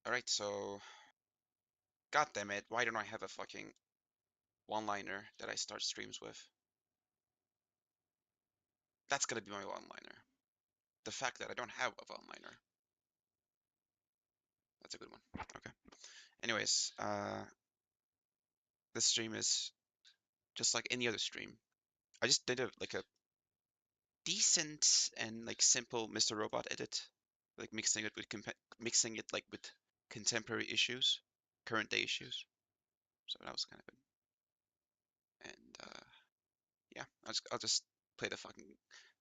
Alright, so... God damn it, why don't I have a fucking one-liner that I start streams with? That's gonna be my one-liner. The fact that I don't have a one-liner. That's a good one. Okay. Anyways, this stream is just like any other stream. I just did a decent and like simple Mr. Robot edit, like mixing it like with contemporary issues, current day issues. So that was kind of good. And yeah, I'll just play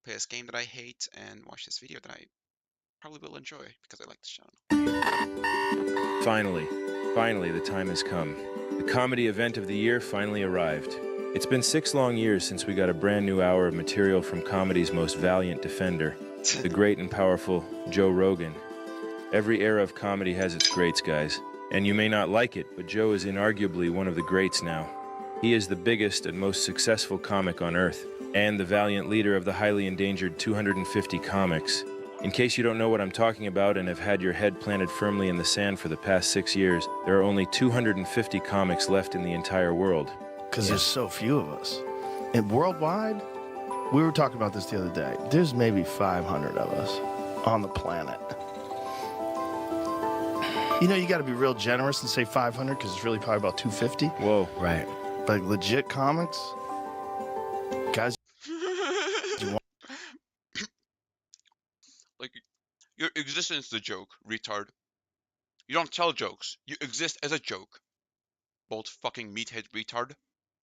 this game that I hate and watch this video that I probably will enjoy because I like the channel. Finally, the time has come. The comedy event of the year finally arrived. It's been 6 long years since we got a brand new hour of material from comedy's most valiant defender, the great and powerful Joe Rogan. Every era of comedy has its greats, guys. And you may not like it, but Joe is inarguably one of the greats now. He is the biggest and most successful comic on Earth, and the valiant leader of the highly endangered 250 comics. In case you don't know what I'm talking about and have had your head planted firmly in the sand for the past 6 years, there are only 250 comics left in the entire world. Because there's so few of us. And worldwide, we were talking about this the other day, there's maybe 500 of us on the planet. You know, you got to be real generous and say 500 because it's really probably about 250. Whoa. Right. But legit comics, guys. Like, your existence is a joke, retard. You don't tell jokes. You exist as a joke. Bold fucking meathead retard.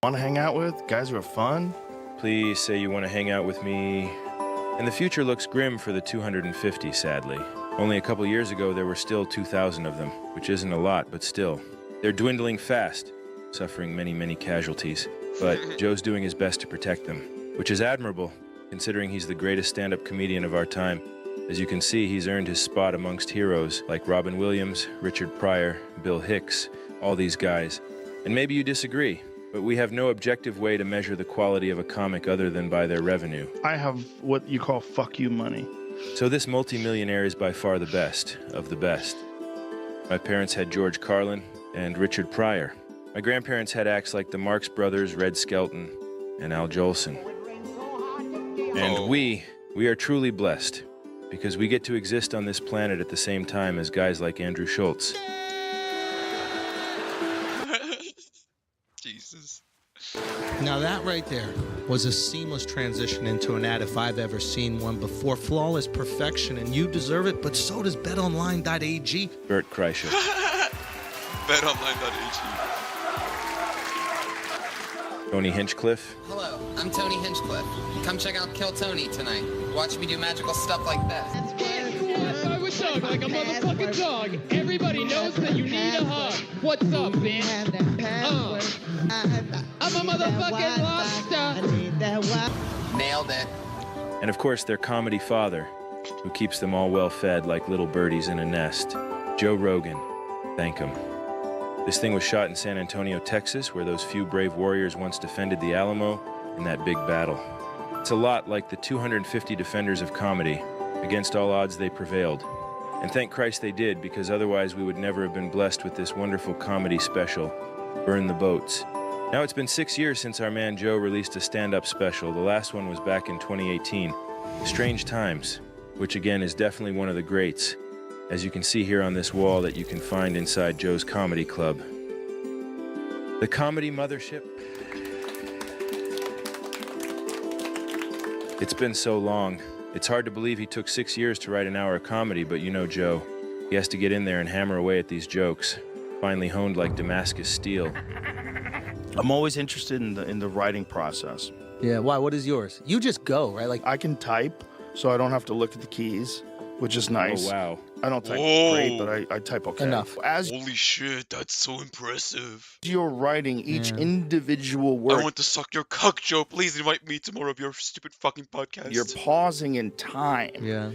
Want to hang out with? Guys who are fun? Please say you want to hang out with me. And the future looks grim for the 250, sadly. Only a couple years ago, there were still 2,000 of them, which isn't a lot, but still. They're dwindling fast, suffering many, many casualties. But Joe's doing his best to protect them, which is admirable, considering he's the greatest stand-up comedian of our time. As you can see, he's earned his spot amongst heroes like Robin Williams, Richard Pryor, Bill Hicks, all these guys. And maybe you disagree, but we have no objective way to measure the quality of a comic other than by their revenue. I have what you call fuck you money. So this multimillionaire is by far the best of the best. My parents had George Carlin and Richard Pryor. My grandparents had acts like the Marx Brothers, Red Skelton, and Al Jolson. And we are truly blessed, because we get to exist on this planet at the same time as guys like Andrew Schultz. Jesus. Now that right there was a seamless transition into an ad if I've ever seen one before. Flawless perfection, and you deserve it, but so does BetOnline.ag. Bert Kreischer. BetOnline.ag. Tony Hinchcliffe. Hello, I'm Tony Hinchcliffe. Come check out Kill Tony tonight. Watch me do magical stuff like this. I would dog like a motherfucking dog. Everybody knows that you need a hug. What's up, bitch? I'm a motherfucking lobster. Nailed it. And of course, their comedy father, who keeps them all well fed like little birdies in a nest. Joe Rogan. Thank him. This thing was shot in San Antonio, Texas, where those few brave warriors once defended the Alamo in that big battle. It's a lot like the 250 defenders of comedy. Against all odds, they prevailed. And thank Christ they did, because otherwise we would never have been blessed with this wonderful comedy special, Burn the Boats. Now it's been 6 years since our man Joe released a stand-up special. The last one was back in 2018. Strange Times, which again is definitely one of the greats, as you can see here on this wall that you can find inside Joe's Comedy Club. The Comedy Mothership. It's been so long. It's hard to believe he took 6 years to write an hour of comedy, but you know Joe. He has to get in there and hammer away at these jokes, finely honed like Damascus steel. I'm always interested in the writing process. Yeah, why? What is yours? You just go, right? Like I can type, so I don't have to look at the keys, which is nice. Oh, wow. I don't type Whoa. great, but I type okay. Enough. As Holy shit, that's so impressive. you're writing each individual word, I want to suck your cock, Joe. Please invite me to more of your stupid fucking podcast. you're pausing in time. yeah.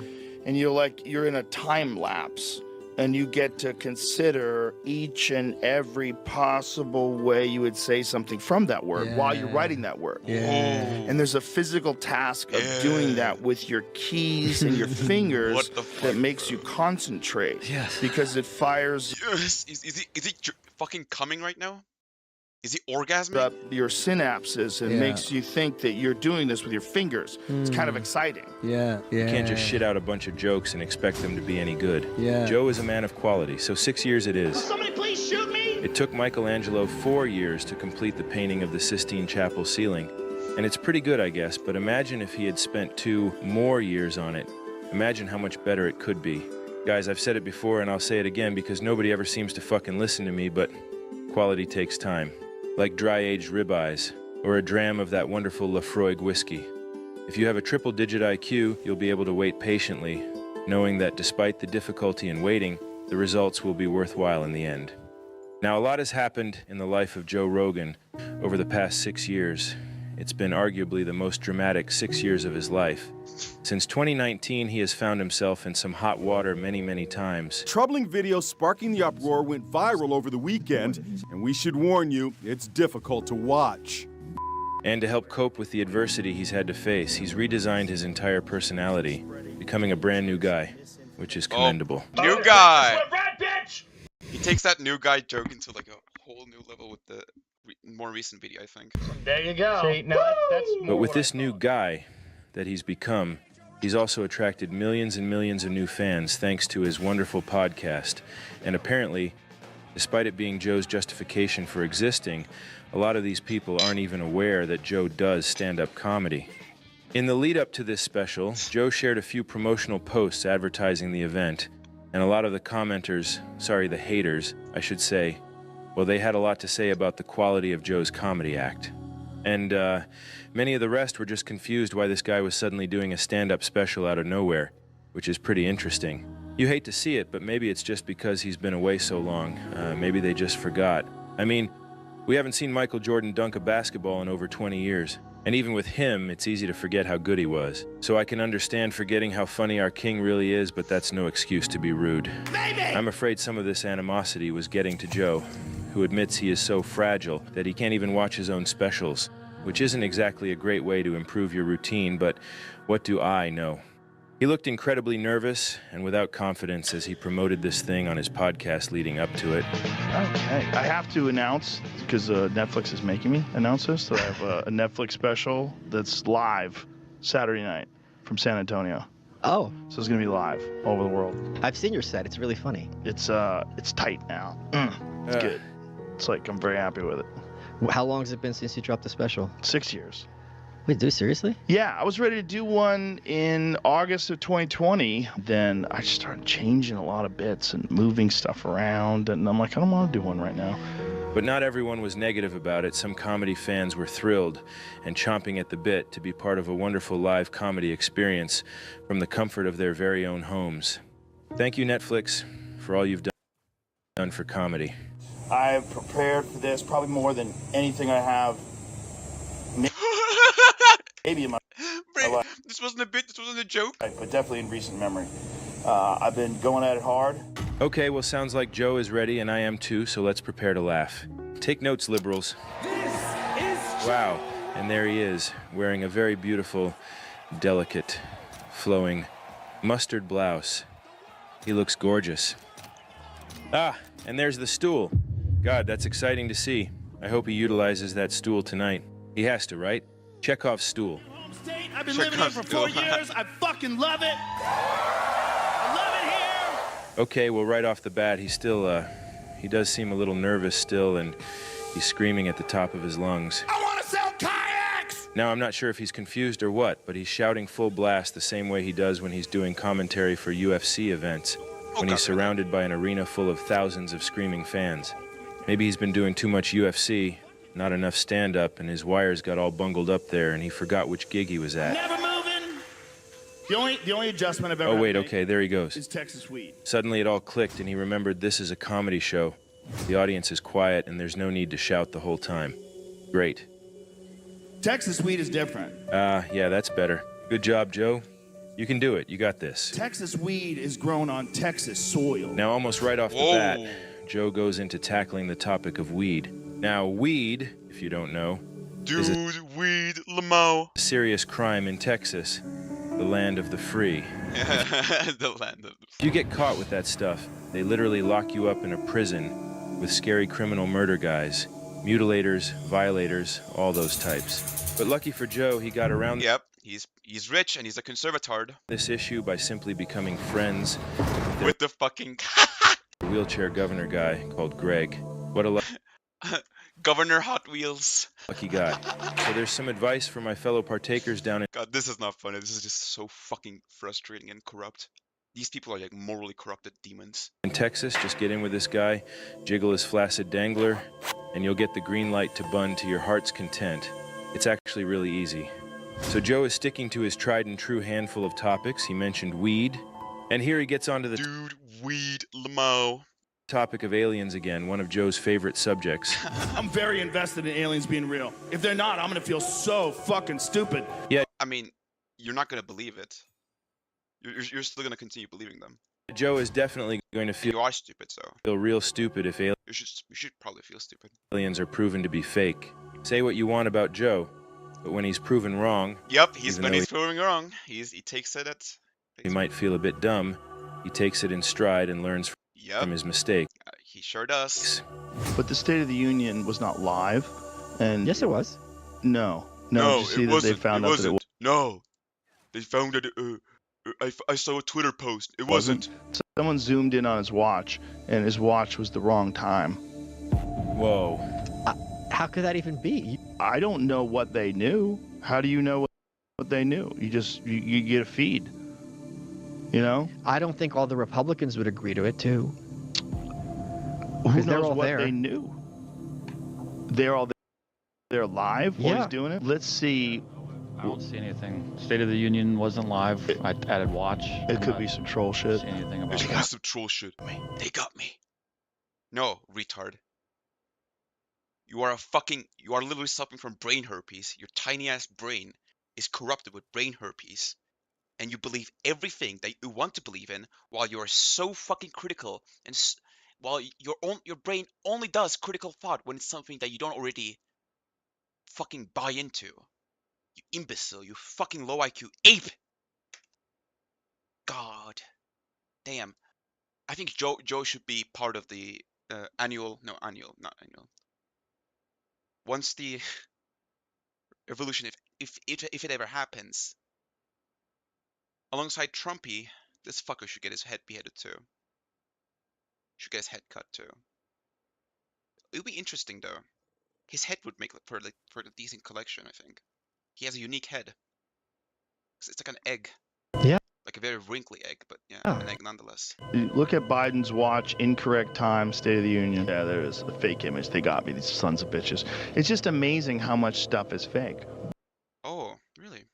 And you're in a time lapse. and you get to consider each and every possible way you would say something from that word while you're writing that word. And there's a physical task of doing that with your keys and your fingers that makes you concentrate. Because it fires Is he fucking coming right now? Is he orgasming? up your synapses and makes you think that you're doing this with your fingers. It's kind of exciting. You can't just shit out a bunch of jokes and expect them to be any good. Joe is a man of quality, so 6 years it is. Will somebody please shoot me? It took Michelangelo 4 years to complete the painting of the Sistine Chapel ceiling. And it's pretty good, I guess, but imagine if he had spent 2 more years on it. Imagine how much better it could be. Guys, I've said it before and I'll say it again because nobody ever seems to fucking listen to me, but quality takes time. Like dry-aged ribeyes, or a dram of that wonderful Lafroig whiskey. If you have a triple-digit IQ, you'll be able to wait patiently, knowing that despite the difficulty in waiting, the results will be worthwhile in the end. Now, a lot has happened in the life of Joe Rogan over the past 6 years. It's been arguably the most dramatic 6 years of his life. Since 2019, he has found himself in some hot water many, many times. Troubling video sparking the uproar went viral over the weekend, and we should warn you, it's difficult to watch. And to help cope with the adversity he's had to face, he's redesigned his entire personality, becoming a brand new guy, which is commendable. New guy! He takes that new guy joke into like a whole new level with the more recent video, I think. There you go. See, now that's But with this new guy that he's become, he's also attracted millions and millions of new fans thanks to his wonderful podcast. And apparently, despite it being Joe's justification for existing, a lot of these people aren't even aware that Joe does stand-up comedy. In the lead up to this special, Joe shared a few promotional posts advertising the event, and a lot of the commenters, the haters, I should say, well, they had a lot to say about the quality of Joe's comedy act. And many of the rest were just confused why this guy was suddenly doing a stand-up special out of nowhere, which is pretty interesting. You hate to see it, but maybe it's just because he's been away so long. Maybe they just forgot. I mean, we haven't seen Michael Jordan dunk a basketball in over 20 years. And even with him, it's easy to forget how good he was. So I can understand forgetting how funny our king really is, but that's no excuse to be rude. I'm afraid some of this animosity was getting to Joe, who admits he is so fragile that he can't even watch his own specials, which isn't exactly a great way to improve your routine, but what do I know? He looked incredibly nervous and without confidence as he promoted this thing on his podcast leading up to it. Okay, I have to announce, because Netflix is making me announce this, that I have a Netflix special that's live Saturday night from San Antonio. Oh. So it's going to be live all over the world. I've seen your set. It's really funny. It's tight now. It's good. It's like, I'm very happy with it. How long has it been since you dropped the special? 6 years. Wait, dude, seriously? Yeah, I was ready to do one in August of 2020. Then I just started changing a lot of bits and moving stuff around. And I'm like, I don't want to do one right now. But not everyone was negative about it. Some comedy fans were thrilled and chomping at the bit to be part of a wonderful live comedy experience from the comfort of their very own homes. Thank you, Netflix, for all you've done for comedy. I've prepared for this probably more than anything I have. Maybe in my life. This wasn't a bit, this wasn't a joke. But definitely in recent memory. I've been going at it hard. Okay, well, sounds like Joe is ready, and I am too, so let's prepare to laugh. Take notes, liberals. Wow, and there he is, wearing a very beautiful, delicate, flowing mustard blouse. He looks gorgeous. Ah, and there's the stool. God, that's exciting to see. I hope he utilizes that stool tonight. He has to, right? Chekhov's stool. I've been living here for 4 years. I fucking love it. I love it here. Okay, well, right off the bat, he does seem a little nervous still, and he's screaming at the top of his lungs. I want to sell kayaks. Now, I'm not sure if he's confused or what, but he's shouting full blast the same way he does when he's doing commentary for UFC events, when he's surrounded by an arena full of thousands of screaming fans. Maybe he's been doing too much UFC, not enough stand-up, and his wires got all bungled up there, and he forgot which gig he was at. Never moving. The only adjustment I've ever Oh, had wait, to make okay, there he goes. is Texas weed. Suddenly it all clicked, and he remembered this is a comedy show. The audience is quiet, and there's no need to shout the whole time. Great. Texas weed is different. Yeah, that's better. Good job, Joe. You can do it. You got this. Texas weed is grown on Texas soil. Now, almost right off the Whoa. bat, Joe goes into tackling the topic of weed. Now, weed, if you don't know, is Dude, weed, limo. a serious crime in Texas, the land of the free. The land of the If you get caught with that stuff, they literally lock you up in a prison with scary criminal murder guys, mutilators, violators, all those types. But lucky for Joe, he got around Yep, he's rich and he's a conservatard this issue by simply becoming friends with the fucking with a wheelchair governor guy called Greg. What a Governor Hot Wheels. lucky guy. So there's some advice for my fellow partakers down in God, this is not funny. This is just so fucking frustrating and corrupt. These people are like morally corrupted demons. Texas. Just get in with this guy, jiggle his flaccid dangler, and you'll get the green light to bun to your heart's content. It's actually really easy. So Joe is sticking to his tried and true handful of topics. He mentioned weed, and here he gets onto the Dude, weed, limo. topic of aliens again, one of Joe's favorite subjects. I'm very invested in aliens being real. If they're not, I'm gonna feel so fucking stupid. I mean, you're not gonna believe it. You're still gonna continue believing them. Joe is definitely going to You are stupid, so feel real stupid if you should probably feel stupid. aliens are proven to be fake. Say what you want about Joe, but when he's proven wrong, Yep, Even when though he's proving wrong, he takes it at. he might feel a bit dumb. He takes it in stride and learns Yep, from his mistakes. he sure does. But the State of the Union was not live, and Yes, it was. no. Did you see that they found out that it was? No, they found that. I saw a Twitter post. It wasn't. Someone zoomed in on his watch, and his watch was the wrong time. Whoa. How could that even be? I don't know what they knew. How do you know what they knew? You get a feed. You know? I don't think all the Republicans would agree to it, too. Who Because they're knows all what there. they knew? They're all there live while Yeah. he's doing it? Let's see. I don't see anything. State of the Union wasn't live. I added watch. It could be some troll shit. See anything about They that. got some troll shit. They got me. No, retard. You are literally suffering from brain herpes. Your tiny ass brain is corrupted with brain herpes. And you believe everything that you want to believe in while you are so fucking critical and while your brain only does critical thought when it's something that you don't already fucking buy into. You imbecile, you fucking low IQ ape. God damn. I think Joe should be part of the not annual. Once the revolution, if it ever happens, alongside Trumpy, this fucker should get his head beheaded too. Should get his head cut too. It would be interesting though. His head would make for a decent collection, I think. He has a unique head. It's like an egg. Yeah. Like a very wrinkly egg, but yeah, Oh. an egg nonetheless. Look at Biden's watch, incorrect time, State of the Union. Yeah, there is a fake image. They got me, these sons of bitches. It's just amazing how much stuff is fake. Oh, really?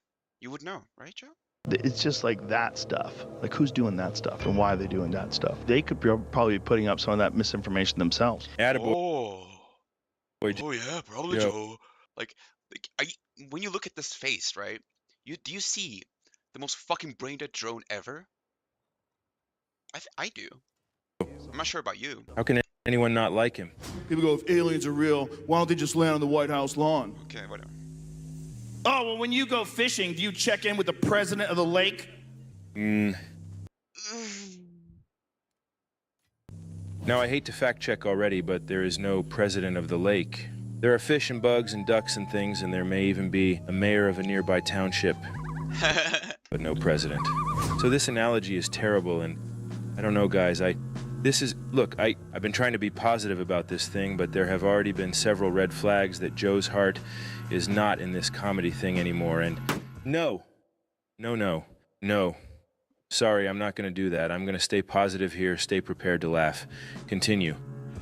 You would know, right, Joe? It's just like that stuff. Like, who's doing that stuff and why are they doing that stuff? They could probably be putting up some of that misinformation themselves. Attaboy. Oh. Boy, Oh yeah, probably Joe. Joe. Like when you look at this face, right? Do you see the most fucking brain dead drone ever? I do. I'm not sure about you. How can anyone not like him? People go, if aliens are real, why don't they just land on the White House lawn? Okay, whatever. Oh, well, when you go fishing, do you check in with the president of the lake? Now, I hate to fact check already, but there is no president of the lake. There are fish and bugs and ducks and things, and there may even be a mayor of a nearby township, but no president. So this analogy is terrible, and I don't know, guys. I've been trying to be positive about this thing, but there have already been several red flags that Joe's heart is not in this comedy thing anymore, and no. Sorry, I'm not going to do that. I'm going to stay positive here, stay prepared to laugh. Continue.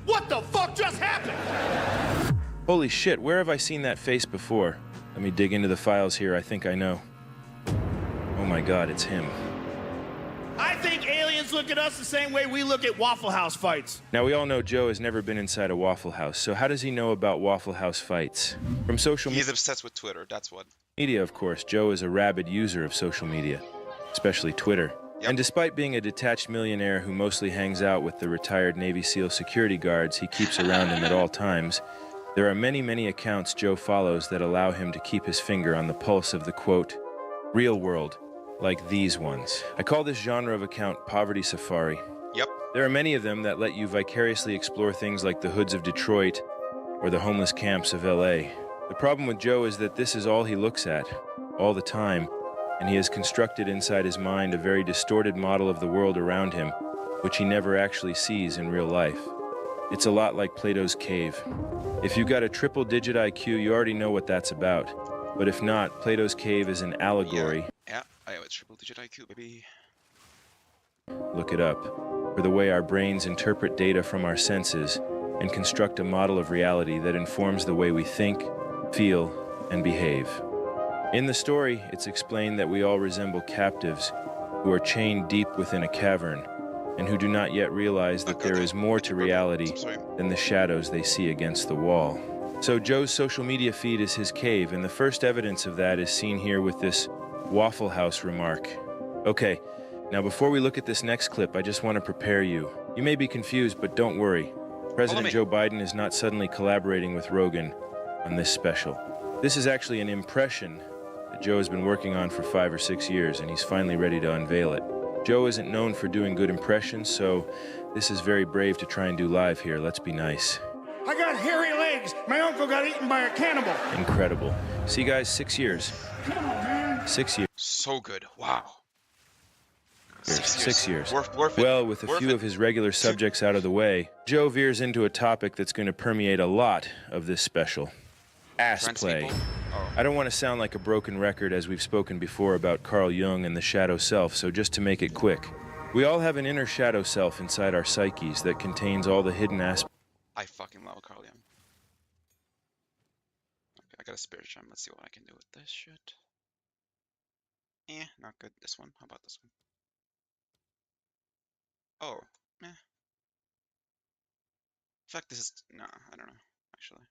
What the fuck just happened? Holy shit, where have I seen that face before? Let me dig into the files here, I think I know. Oh my god, it's him. I think aliens look at us the same way we look at Waffle House fights. Now, we all know Joe has never been inside a Waffle House, so how does he know about Waffle House fights? From social He's obsessed with Twitter, that's what. media, of course. Joe is a rabid user of social media. especially Twitter. Yep. And despite being a detached millionaire who mostly hangs out with the retired Navy SEAL security guards he keeps around him at all times, there are many, many accounts Joe follows that allow him to keep his finger on the pulse of the, quote, real world, like these ones. I call this genre of account Poverty Safari. Yep. There are many of them that let you vicariously explore things like the hoods of Detroit or the homeless camps of LA. The problem with Joe is that this is all he looks at, all the time, and he has constructed inside his mind a very distorted model of the world around him, which he never actually sees in real life. It's a lot like Plato's cave. If you've got a triple-digit IQ, you already know what that's about. But if not, Plato's cave is an allegory. Yeah, I have a triple-digit IQ, baby. Look it up. For the way our brains interpret data from our senses and construct a model of reality that informs the way we think, feel, and behave. In the story, it's explained that we all resemble captives who are chained deep within a cavern and who do not yet realize that there is more to reality than the shadows they see against the wall. So Joe's social media feed is his cave, and the first evidence of that is seen here with this Waffle House remark. Okay, now before we look at this next clip, I just want to prepare you. You may be confused, but don't worry. President Joe Biden is not suddenly collaborating with Rogan on this special. This is actually an impression that Joe has been working on for 5 or 6 years, and he's finally ready to unveil it. Joe isn't known for doing good impressions, so this is very brave to try and do live here. Let's be nice. I got hairy legs. My uncle got eaten by a cannibal. Incredible. See, guys, 6 years. 6 years. So good. Wow. 6 years. Worth it. Well, with a few of his regular subjects out of the way, Joe veers into a topic that's going to permeate a lot of this special. Ass Trans play. people? Oh. I don't want to sound like a broken record, as we've spoken before about Carl Jung and the shadow self, so just to make it quick. We all have an inner shadow self inside our psyches that contains all the hidden aspects. I fucking love Carl Jung. Okay, I got a spirit gem. Let's see what I can do with this shit. Not good. This one. How about this one? Oh, In fact, this is... Nah, I don't know, actually.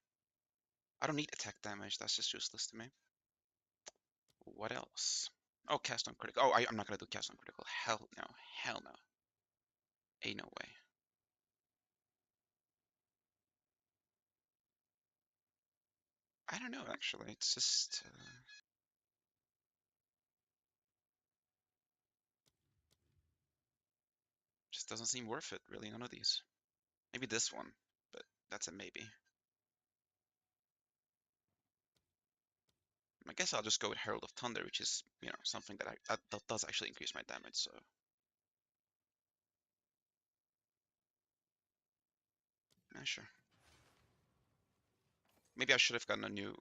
I don't need attack damage. That's just useless to me. What else? Oh, cast on critical. Oh, I'm not gonna do cast on critical. Hell no. Hell no. Ain't no way. I don't know, actually. It's just... just doesn't seem worth it, really, none of these. Maybe this one, but that's a maybe. I guess I'll just go with Herald of Thunder, which is, you know, something that does actually increase my damage, so... sure. Maybe I should have gotten a new...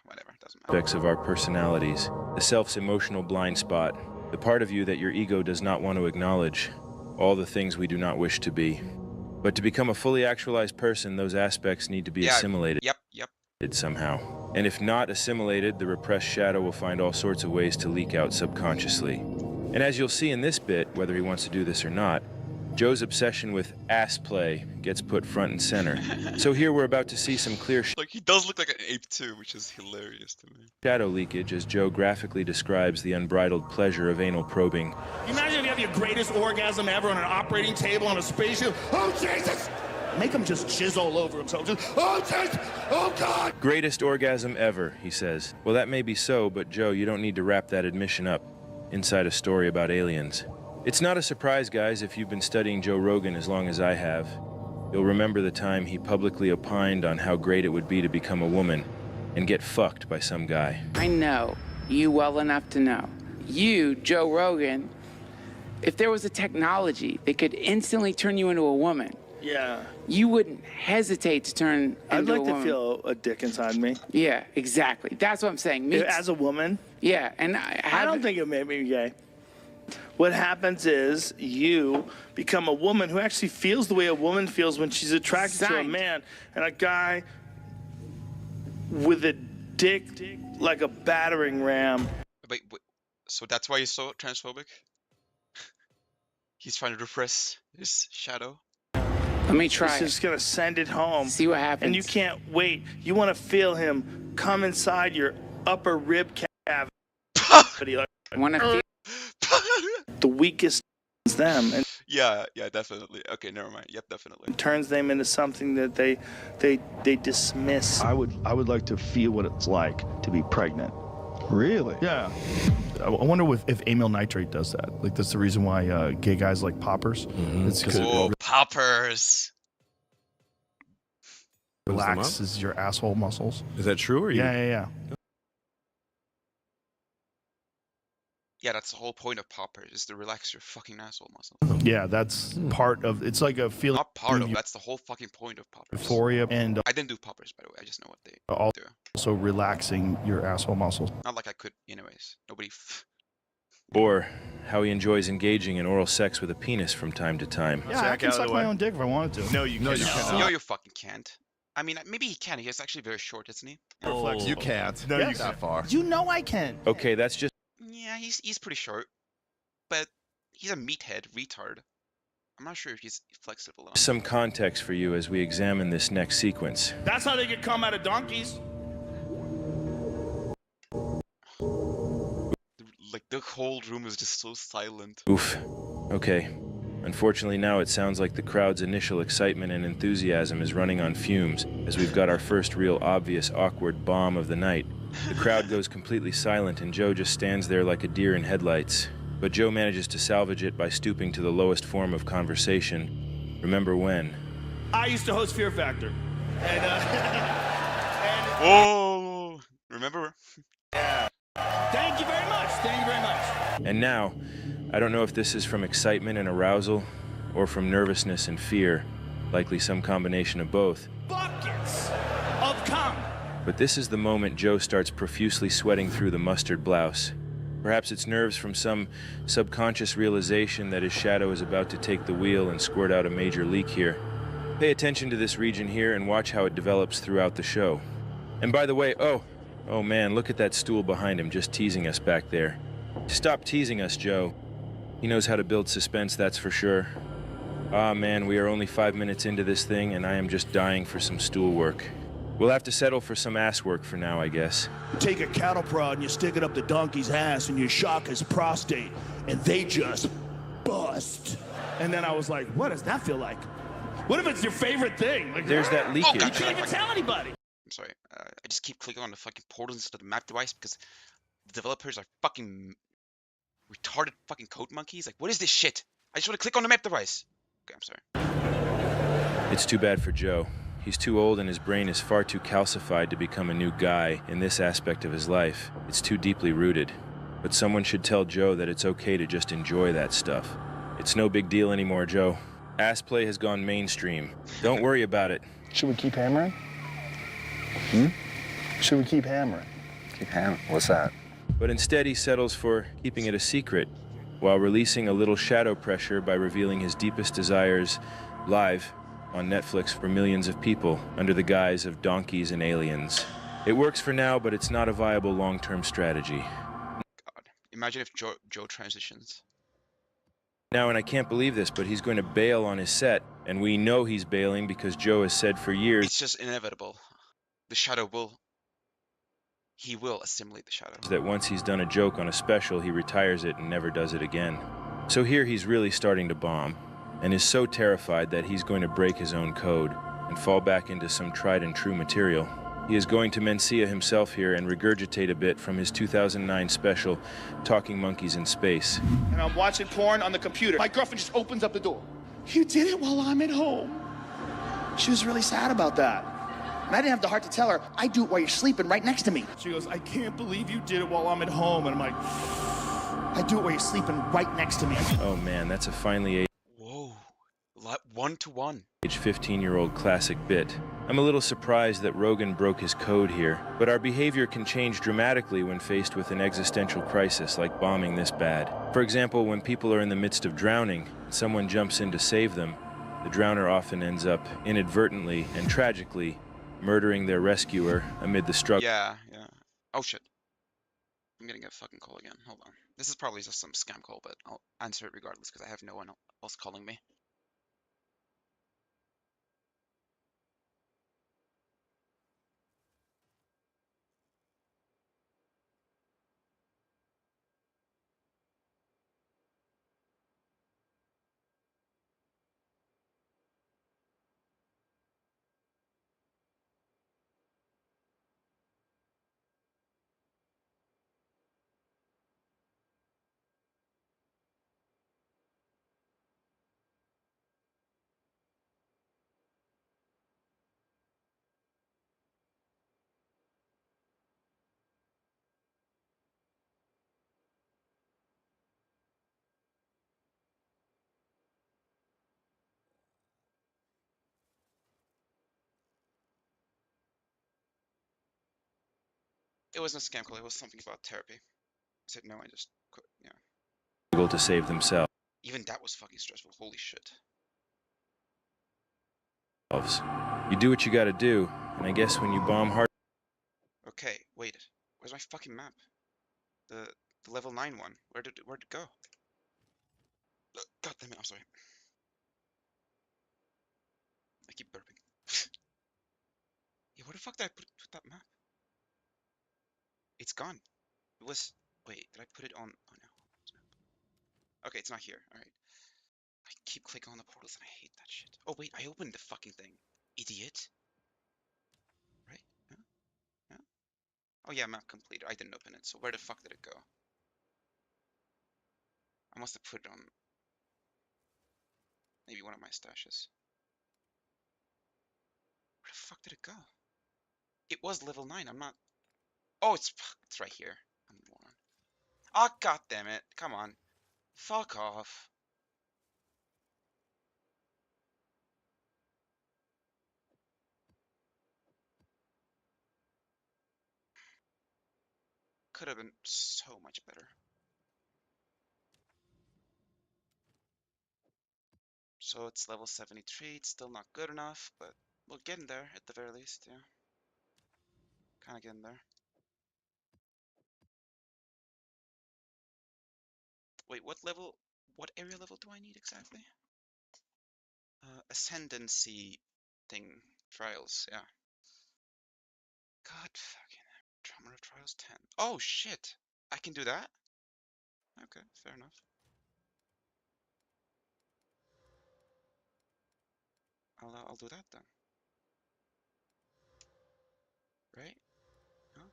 whatever, doesn't matter. Aspects of our personalities, the self's emotional blind spot, the part of you that your ego does not want to acknowledge, all the things we do not wish to be. But to become a fully actualized person, those aspects need to be assimilated. Yep. Somehow. And if not assimilated, the repressed shadow will find all sorts of ways to leak out subconsciously. And as you'll see in this bit, whether he wants to do this or not, Joe's obsession with ass play gets put front and center. So here we're about to see some clear Like, he does look like an ape too, which is hilarious to me. shadow leakage as Joe graphically describes the unbridled pleasure of anal probing. Imagine if you have your greatest orgasm ever on an operating table on a spaceship. Oh, Jesus! Make them just jizz all over themselves. Just, oh, Jesus! Oh, God! Greatest orgasm ever, he says. Well, that may be so, but Joe, you don't need to wrap that admission up inside a story about aliens. It's not a surprise, guys, if you've been studying Joe Rogan as long as I have. You'll remember the time he publicly opined on how great it would be to become a woman and get fucked by some guy. I know you well enough to know. You, Joe Rogan, if there was a technology that could instantly turn you into a woman, Yeah. you wouldn't hesitate to turn I'd into a like to woman. feel a dick inside me. Yeah, exactly. That's what I'm saying. As a woman? Yeah, and I don't think it made me gay. What happens is you become a woman who actually feels the way a woman feels when she's attracted to a man, and a guy with a dick like a battering ram. Wait, so that's why he's so transphobic? He's trying to repress his shadow? Let me try He's just gonna send it home. See what happens. And you can't wait. You want to feel him come inside your upper rib cavity. Want to feel the weakest is them, and Yeah, definitely. Okay, never mind. Yep, definitely. turns them into something that they dismiss. I would like to feel what it's like to be pregnant. Really? Yeah. I wonder if amyl nitrate does that. Like, that's the reason why gay guys like poppers. It's because Oh, it poppers. relaxes your asshole muscles. Is that true? Or Yeah. Yeah, that's the whole point of poppers, is to relax your fucking asshole muscles. Yeah, that's part of. It's like a feeling. Not part of, that's the whole fucking point of poppers. Euphoria, and I didn't do poppers, by the way. I just know what they do. also relaxing your asshole muscles. Not like I could, anyways. Nobody. Or how he enjoys engaging in oral sex with a penis from time to time. Yeah, I can suck my own dick if I wanted to. No, you can't. No, you fucking can't. I mean, maybe he can. He's actually very short, isn't he? You can't. No, Yes. you can't. That far. You know I can. Okay, that's just Yeah, he's pretty short, but he's a meathead retard. I'm not sure if he's flexible enough. some context for you as we examine this next sequence. That's how they get come out of donkeys. Like, the whole room is just so silent. Oof. Okay. Unfortunately, now it sounds like the crowd's initial excitement and enthusiasm is running on fumes, as we've got our first real obvious awkward bomb of the night. The crowd goes completely silent, and Joe just stands there like a deer in headlights. But Joe manages to salvage it by stooping to the lowest form of conversation. Remember when? I used to host Fear Factor, and Whoa! Remember? thank you very much. Thank you very much. And now, I don't know if this is from excitement and arousal, or from nervousness and fear, likely some combination of both. Buckets of cum. But this is the moment Joe starts profusely sweating through the mustard blouse. Perhaps it's nerves from some subconscious realization that his shadow is about to take the wheel and squirt out a major leak here. Pay attention to this region here and watch how it develops throughout the show. And by the way, oh man, look at that stool behind him just teasing us back there. Stop teasing us, Joe. He knows how to build suspense, that's for sure. Ah man, we are only 5 minutes into this thing and I am just dying for some stool work. We'll have to settle for some ass work for now, I guess. You take a cattle prod and you stick it up the donkey's ass and you shock his prostate, and they just bust. And then I was like, what does that feel like? What if it's your favorite thing? Like, There's that leakage. you can't even tell anybody. I'm sorry. I just keep clicking on the fucking portals instead of the map device because the developers are fucking retarded fucking code monkeys. Like, what is this shit? I just want to click on the map device. Okay, I'm sorry. It's too bad for Joe. He's too old and his brain is far too calcified to become a new guy in this aspect of his life. It's too deeply rooted. But someone should tell Joe that it's okay to just enjoy that stuff. It's no big deal anymore, Joe. Ass play has gone mainstream. Don't worry about it. Should we keep hammering? Should we keep hammering? Keep hammering? What's that? But instead he settles for keeping it a secret, while releasing a little shadow pressure by revealing his deepest desires live on Netflix for millions of people under the guise of donkeys and aliens. It works for now, but it's not a viable long-term strategy. God, imagine if Joe transitions. Now, and I can't believe this, but he's going to bail on his set, and we know he's bailing because Joe has said for years It's just inevitable. The shadow he will assimilate the shadow. that once he's done a joke on a special, he retires it and never does it again. So here he's really starting to bomb, and is so terrified that he's going to break his own code and fall back into some tried and true material. He is going to Mencia himself here and regurgitate a bit from his 2009 special, Talking Monkeys in Space. And I'm watching porn on the computer. My girlfriend just opens up the door. You did it while I'm at home. She was really sad about that. And I didn't have the heart to tell her, I do it while you're sleeping right next to me. She goes, I can't believe you did it while I'm at home. And I'm like, I do it while you're sleeping right next to me. Oh man, that's a finely aged Whoa. 1-to-1. 15-year-old classic bit. I'm a little surprised that Rogan broke his code here, but our behavior can change dramatically when faced with an existential crisis like bombing this bad. For example, when people are in the midst of drowning, and someone jumps in to save them, the drowner often ends up inadvertently and tragically murdering their rescuer amid the struggle. Yeah. Oh shit. I'm getting a fucking call again. Hold on. This is probably just some scam call, but I'll answer it regardless because I have no one else calling me. It wasn't a scam call. It was something about therapy. I said no. I just quit. Yeah. Struggle to save themselves. Even that was fucking stressful. Holy shit. You do what you gotta do, and I guess when you bomb hard. Okay, wait. Where's my fucking map? The level 9 one. Where'd it go? God damn it, I'm sorry. I keep burping. Yeah, where the fuck did I put that map? It's gone. It was... Wait, did I put it on... Oh no. Okay, it's not here. Alright. I keep clicking on the portals and I hate that shit. Oh wait, I opened the fucking thing. Idiot. Right? Yeah? Yeah? Oh yeah, map completed. I didn't open it, so where the fuck did it go? I must have put it on... maybe one of my stashes. Where the fuck did it go? It was level 9, I'm not... Oh, it's right here. I'm a moron. Ah, god damn it. Come on. Fuck off. Could have been so much better. So it's level 73. It's still not good enough, but we're getting there at the very least, yeah. Kinda getting there. Wait, what area level do I need exactly? Ascendancy thing. Trials, yeah. God fucking Drummer of Trials 10. Oh shit! I can do that? Okay, fair enough. I'll do that then. Right? Huh?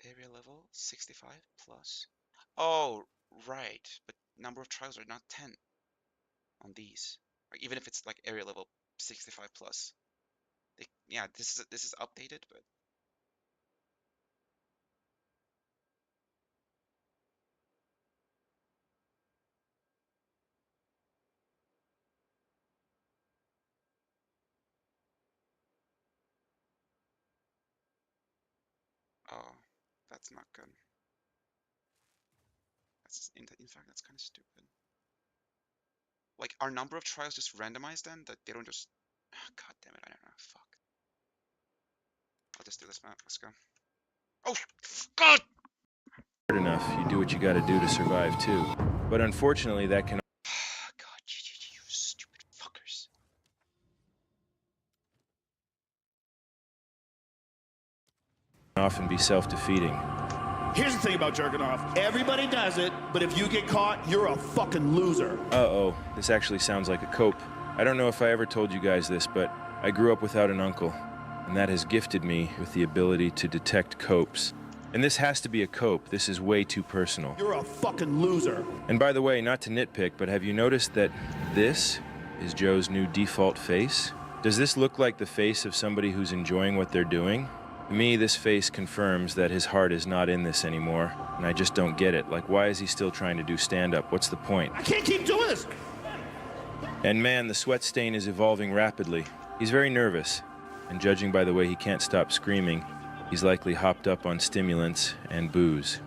Area level 65 plus. Oh, right. But number of trials are not 10 on these. Like, even if it's like area level 65 plus. Yeah, this is updated, but oh, that's not good. That's in fact that's kind of stupid. Like, are number of trials just randomized then? That they don't just... God damn it, I don't know. Fuck. I'll just do this map. Let's go. Oh, God! Hard enough, you do what you gotta do to survive too. But unfortunately, that can... God, you stupid fuckers. often be self-defeating. Here's the thing about jerking off. Everybody does it, but if you get caught, you're a fucking loser. Uh-oh, this actually sounds like a cope. I don't know if I ever told you guys this, but I grew up without an uncle, and that has gifted me with the ability to detect copes. And this has to be a cope. This is way too personal. You're a fucking loser. And by the way, not to nitpick, but have you noticed that this is Joe's new default face? Does this look like the face of somebody who's enjoying what they're doing? To me, this face confirms that his heart is not in this anymore, and I just don't get it. Like, why is he still trying to do stand-up? What's the point? I can't keep doing this. And man, the sweat stain is evolving rapidly. He's very nervous, and judging by the way he can't stop screaming, he's likely hopped up on stimulants and booze.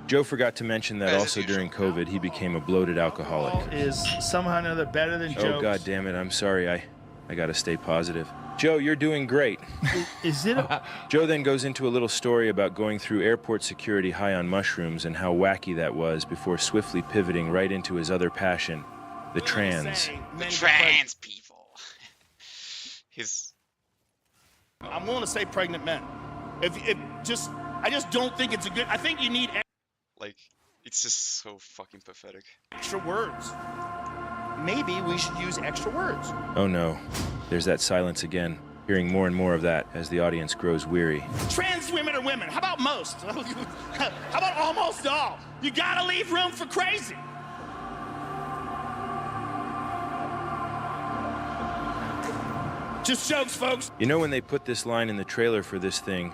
Joe forgot to mention that also during COVID, he became a bloated alcoholic. Is somehow or another better than jokes. Oh, God damn it, I'm sorry. I gotta stay positive. Joe, you're doing great. Is it a... Joe then goes into a little story about going through airport security high on mushrooms and how wacky that was before swiftly pivoting right into his other passion, the trans. The trans people. I'm willing to say pregnant men. I just don't think it's a good... I think you need... Like, it's just so fucking pathetic. Extra words. Maybe we should use extra words. Oh no, there's that silence again. Hearing more and more of that as the audience grows weary. Trans women are women. How about most? How about almost all? You gotta leave room for crazy. Just jokes, folks. You know, when they put this line in the trailer for this thing,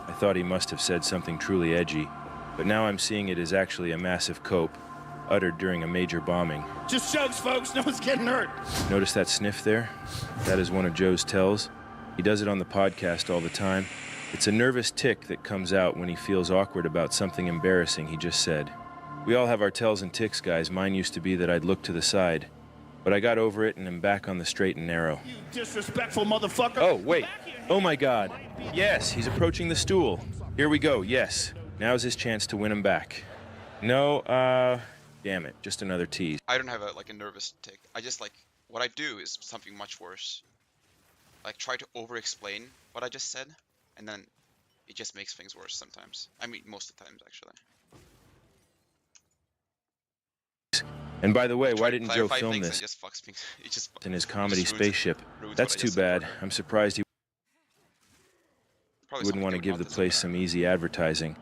I thought he must have said something truly edgy. But now I'm seeing it as actually a massive cope, uttered during a major bombing. Just jokes, folks. No one's getting hurt. Notice that sniff there? That is one of Joe's tells. He does it on the podcast all the time. It's a nervous tick that comes out when he feels awkward about something embarrassing he just said. We all have our tells and ticks, guys. Mine used to be that I'd look to the side. But I got over it and am back on the straight and narrow. You disrespectful motherfucker. Oh, wait. Oh my God. Yes, he's approaching the stool. Here we go, yes. Now's his chance to win him back. No, damn it, just another tease. I don't have a nervous tick. I just what I do is something much worse. Like try to over-explain what I just said, and then it just makes things worse sometimes. I mean, most of the times actually. And by the way, why didn't Joe film this it just fucks things. It just in his comedy ruins spaceship? That's too bad. I'm surprised he wouldn't want to give the place some easy advertising.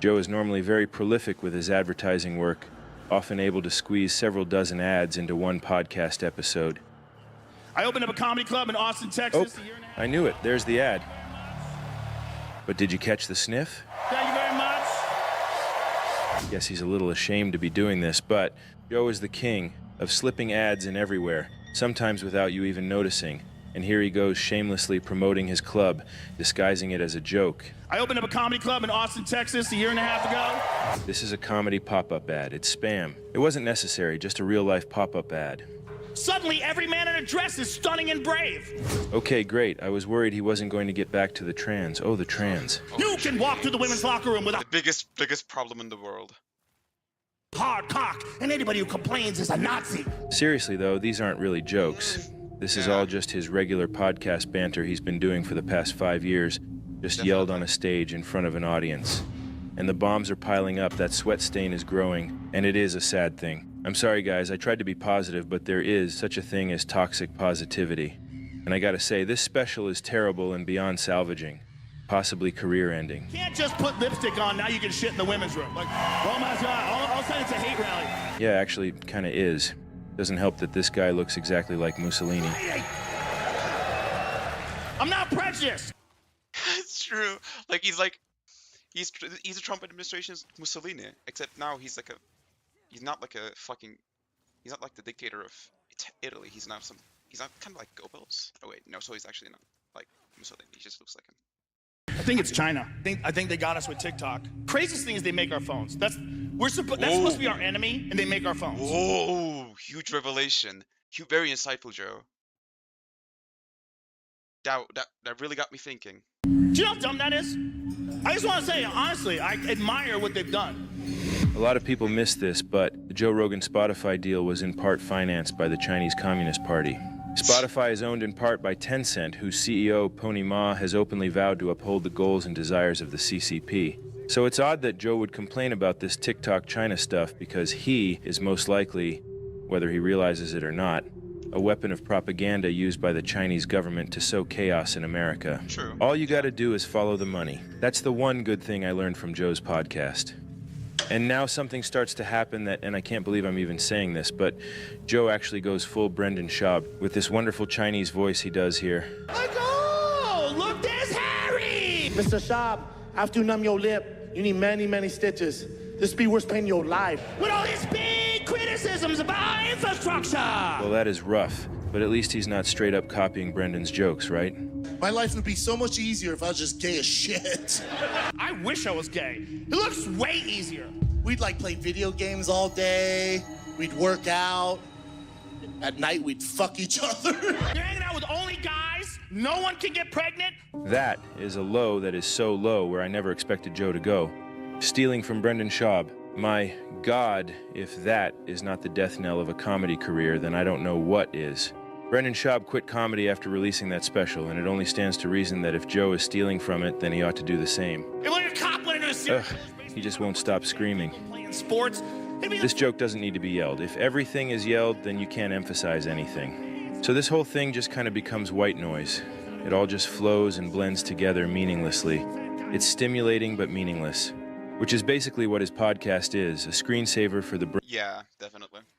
Joe is normally very prolific with his advertising work, often able to squeeze several dozen ads into one podcast episode. I opened up a comedy club in Austin, Texas. Oh, I knew it. There's the ad. But did you catch the sniff? Thank you very much. Guess he's a little ashamed to be doing this, but Joe is the king of slipping ads in everywhere, sometimes without you even noticing. And here he goes shamelessly promoting his club, disguising it as a joke. I opened up a comedy club in Austin, Texas a year and a half ago. This is a comedy pop-up ad. It's spam. It wasn't necessary, just a real-life pop-up ad. Suddenly, every man in a dress is stunning and brave. Okay, great. I was worried he wasn't going to get back to the trans. Oh, the trans. You can walk through the women's locker room with a biggest problem in the world. Hard cock, and anybody who complains is a Nazi. Seriously, though, these aren't really jokes. This is all just his regular podcast banter he's been doing for the past 5 years, just yelled on a stage in front of an audience. And the bombs are piling up, that sweat stain is growing, and it is a sad thing. I'm sorry, guys, I tried to be positive, but there is such a thing as toxic positivity. And I gotta say, this special is terrible and beyond salvaging. Possibly career-ending. You can't just put lipstick on, now you can shit in the women's room. Like, oh my God, all of a sudden it's a hate rally. Yeah, actually, kinda is. Doesn't help that this guy looks exactly like Mussolini. I'm not prejudiced. It's true. He's a Trump administration's Mussolini, except now he's not like the dictator of Italy. He's not kind of like Goebbels. Oh wait, no, so he's actually not like Mussolini. He just looks like him. I think it's China. I think they got us with TikTok. Craziest thing is they make our phones. That's supposed to be our enemy, and they make our phones. Oh, huge revelation. Very insightful, Joe. That really got me thinking. Do you know how dumb that is? I just want to say, honestly, I admire what they've done. A lot of people miss this, but the Joe Rogan Spotify deal was in part financed by the Chinese Communist Party. Spotify is owned in part by Tencent, whose CEO, Pony Ma, has openly vowed to uphold the goals and desires of the CCP. So it's odd that Joe would complain about this TikTok China stuff because he is most likely, whether he realizes it or not, a weapon of propaganda used by the Chinese government to sow chaos in America. True. All you gotta do is follow the money. That's the one good thing I learned from Joe's podcast. And now something starts to happen and I can't believe I'm even saying this, but Joe actually goes full Brendan Schaub with this wonderful Chinese voice he does here. Oh, look, there's Harry! Mr. Schaub, after you numb your lip, you need many, many stitches. This be worse pain in your life. With all these big criticisms about our infrastructure! Well, that is rough, but at least he's not straight up copying Brendan's jokes, right? My life would be so much easier if I was just gay as shit. I wish I was gay. It looks way easier. We'd play video games all day. We'd work out. At night, we'd fuck each other. You're hanging out with only guys? No one can get pregnant? That is a low that is so low where I never expected Joe to go. Stealing from Brendan Schaub. My God, if that is not the death knell of a comedy career, then I don't know what is. Brendan Schaub quit comedy after releasing that special, and it only stands to reason that if Joe is stealing from it, then he ought to do the same. If like a cop went into a series, he just won't stop screaming. Playing sports. This joke doesn't need to be yelled. If everything is yelled, then you can't emphasize anything. So this whole thing just kind of becomes white noise. It all just flows and blends together meaninglessly. It's stimulating but meaningless, which is basically what his podcast is, a screensaver for the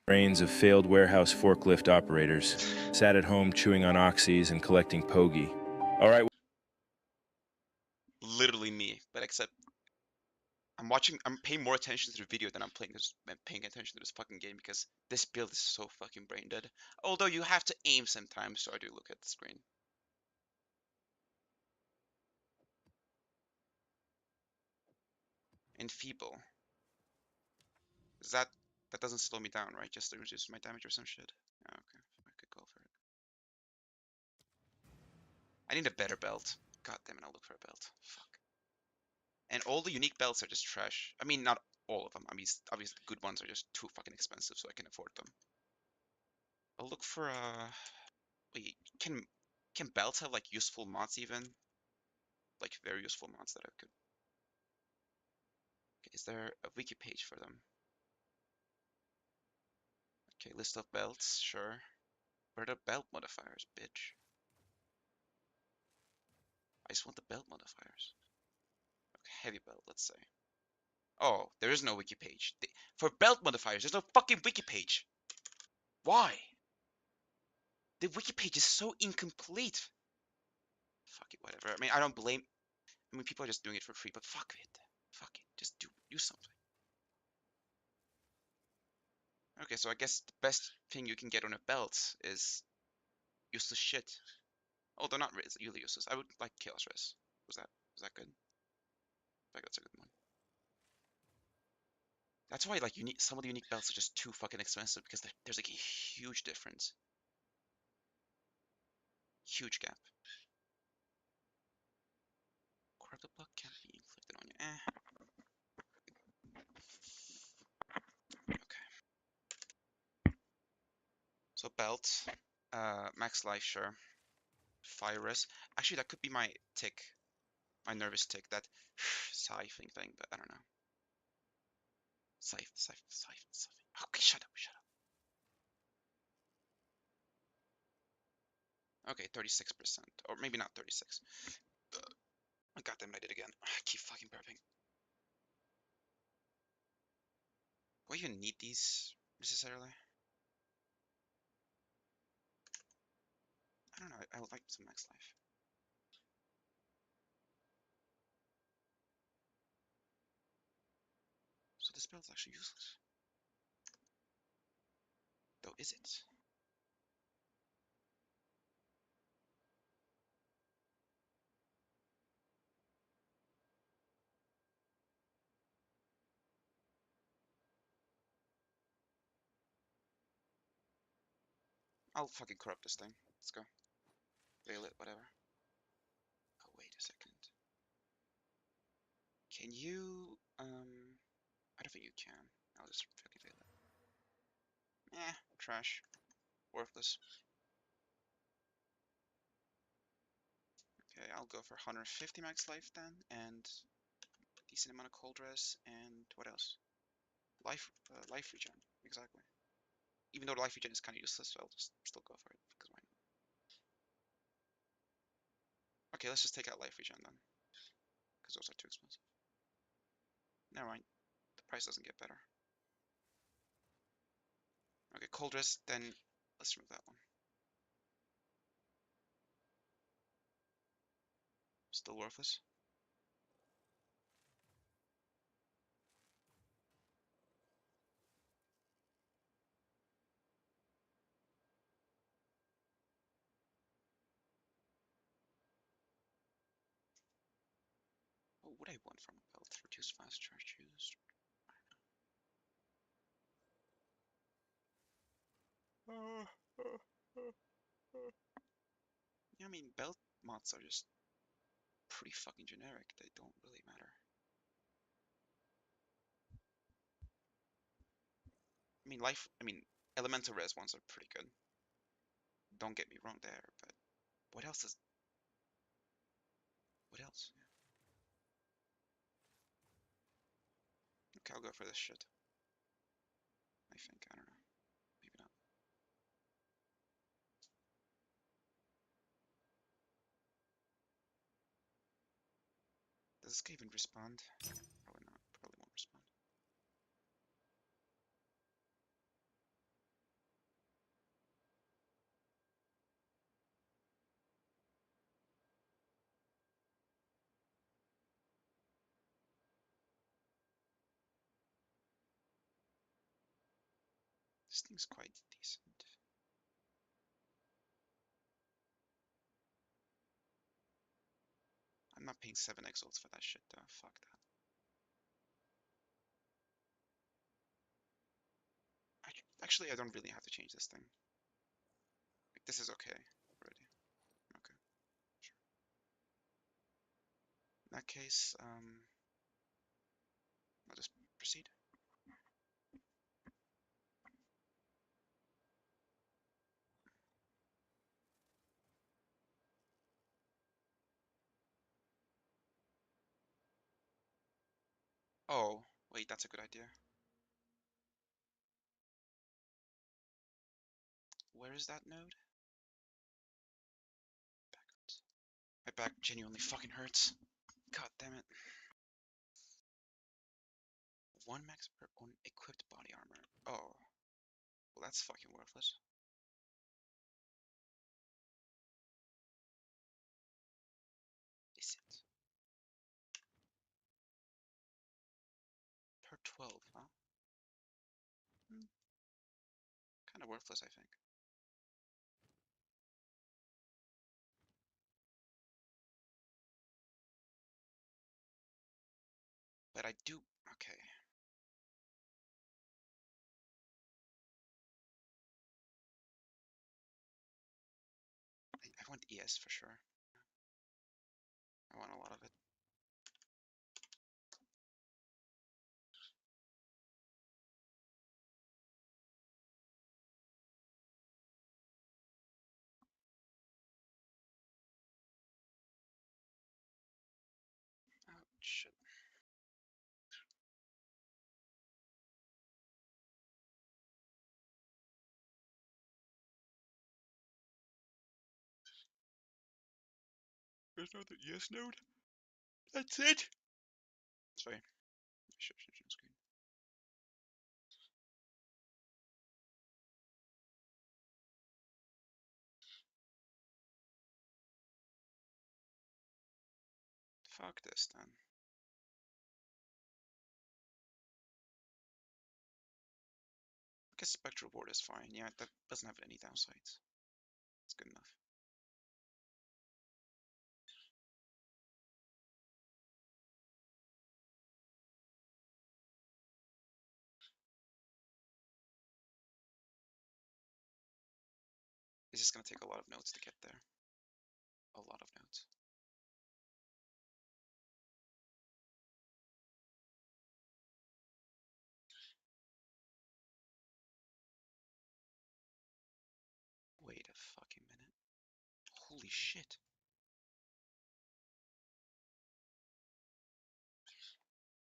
brains of failed warehouse forklift operators, sat at home chewing on oxys and collecting Pogie. All right. Literally me, but except I'm paying more attention to the video than I'm paying attention to this fucking game because this build is so fucking brain dead. Although you have to aim sometimes, so I do look at the screen. Enfeeble. Is that doesn't slow me down, right? Just to reduce my damage or some shit. Oh, okay, I could go for it. I need a better belt. God damn it, I'll look for a belt. Fuck. And all the unique belts are just trash. I mean, not all of them. I mean, obviously, good ones are just too fucking expensive, so I can afford them. I'll look for wait, can belts have like useful mods even? Like very useful mods that I could. Okay, is there a wiki page for them? Okay, list of belts, sure. Where are the belt modifiers, bitch? I just want the belt modifiers. Okay, heavy belt, let's say. Oh, there is no wiki page. For belt modifiers, there's no fucking wiki page. Why? The wiki page is so incomplete. Fuck it, whatever. I mean, I don't blame. I mean, people are just doing it for free, but fuck it. Fuck it. Just do something. Okay, so I guess the best thing you can get on a belt is useless shit. Although not really useless. I would like Chaos Res. Was that good? I think that's a good one. That's why like some of the unique belts are just too fucking expensive because there's like a huge difference. Huge gap. Corrupted block can't be inflicted on you. Okay. So belt, max life, sure. Fire res. Actually, that could be my tick, my nervous tick. That scything thing, but I don't know. Scythe. Okay, shut up. Okay, 36%, or maybe not 36. Oh, goddamn, I did again. I keep fucking burping. Do I even need these necessarily? I don't know. I would like some max life. So this spell's actually useless. Though, is it? I'll fucking corrupt this thing. Let's go. Veil it, whatever. Oh, wait a second. Can you, I don't think you can. I'll just fucking veil it. Trash. Worthless. Okay, I'll go for 150 max life then, and decent amount of cold res, and what else? Life regen, exactly. Even though the life regen is kind of useless, so I'll just still go for it, because why not? Okay, let's just take out life regen then, because those are too expensive. Never mind, the price doesn't get better. Okay, cold res, then let's remove that one. Still worthless. What would I want from a belt? Reduce fast charge used. Yeah, I mean, belt mods are just pretty fucking generic. They don't really matter. I mean, elemental res ones are pretty good. Don't get me wrong there, but what else is, what else? Yeah. Okay, I'll go for this shit. I think, I don't know. Maybe not. Does this guy even respond? Probably not. Probably won't respond. This thing's quite decent. I'm not paying 7 exalts for that shit though. Fuck that. Actually, I don't really have to change this thing. Like, this is okay already. Okay, sure. In that case, I'll just proceed. Oh, wait, that's a good idea. Where is that node? Backwards. My back genuinely fucking hurts. God damn it. One max per unequipped body armor. Oh, well, that's fucking worthless. Is it? Per 12, huh? Kind of worthless, I think. But I do. Okay. I want ES for sure. I want a lot of it. Oh, shit. There's another ES node. That's it. Sorry. Share screen. Fuck this then. I guess spectral board is fine. Yeah, that doesn't have any downsides. It's good enough. It's just gonna take a lot of nodes to get there. A lot of nodes. Wait a fucking minute. Holy shit.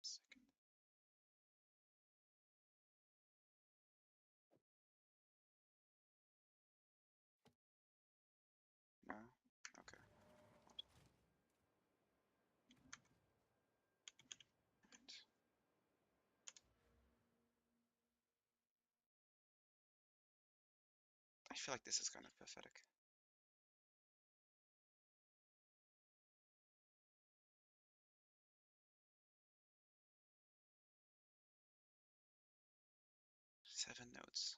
Second. No? Okay. Right. I feel like this is kind of pathetic. Seven nodes.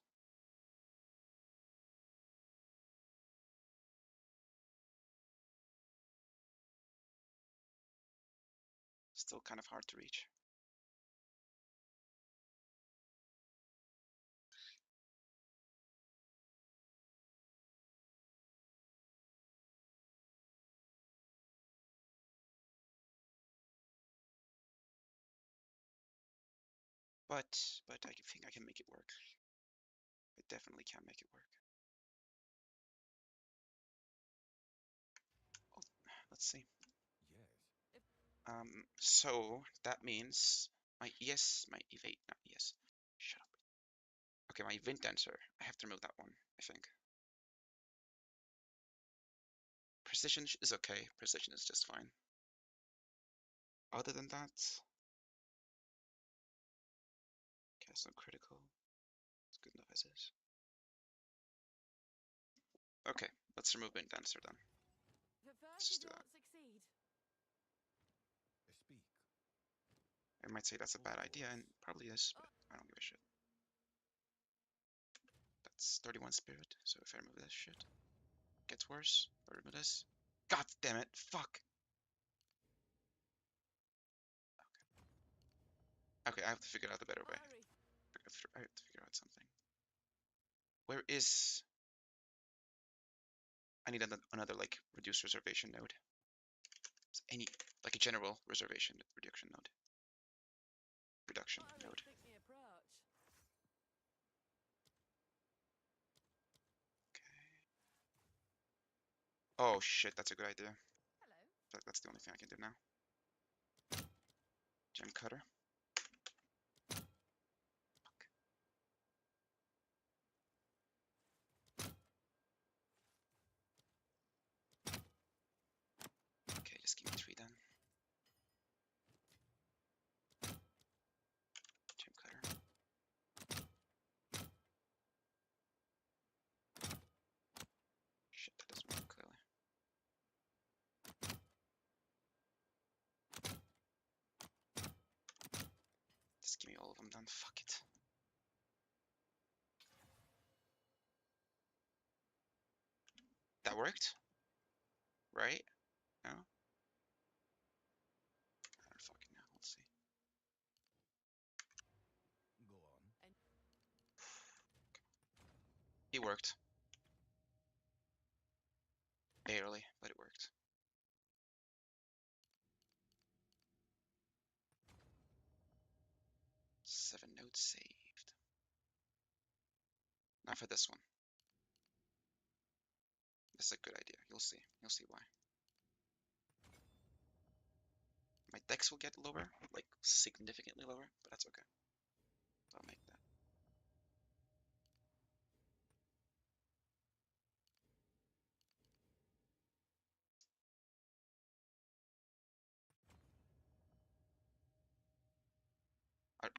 Still kind of hard to reach. But I think I can make it work. I definitely can make it work. Oh, let's see. So that means my ES, my evade, not ES. Shut up. Okay, my event dancer. I have to remove that one, I think. Precision is okay. Precision is just fine. Other than that, cast on critical. It's good enough as is. Okay, let's remove event dancer then. Let's just do that. I might say that's a bad idea, and probably is, but I don't give a shit. That's 31 spirit, so if I remove this shit, it gets worse. If I remove this. God damn it, fuck! Okay, I have to figure out a better way. I have to figure out something. Where is... I need another like reduce reservation node. Any like a general reservation reduction node. Reduction node. Oh shit, that's a good idea. That's the only thing I can do now. Gem cutter. Okay, just give me 3 then. Gem cutter. Shit, that doesn't work clearly. Just give me all of them then. Fuck it. That worked? Right? No? I don't fucking know. Let's see. It worked. Barely, but it worked. Seven nodes saved. Now for this one. This is a good idea. You'll see. You'll see why. My dex will get lower, like significantly lower, but that's okay. I'll make that.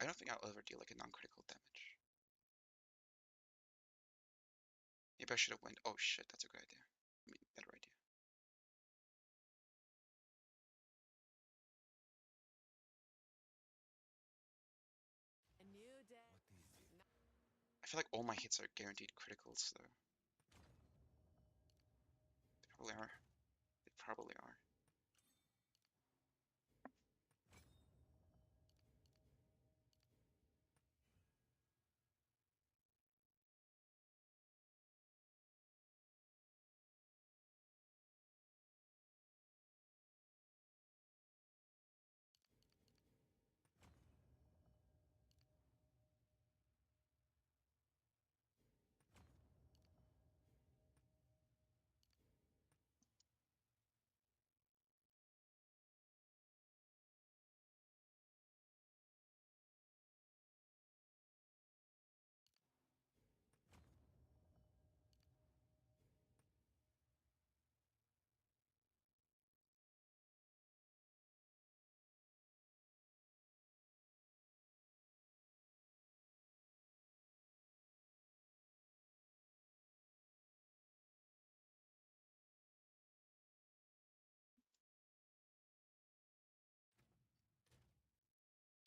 I don't think I'll ever deal like a non-critical damage. Maybe I should have went. Oh shit, that's a good idea. I mean, better idea. I feel like all my hits are guaranteed criticals, though. They probably are. They probably are.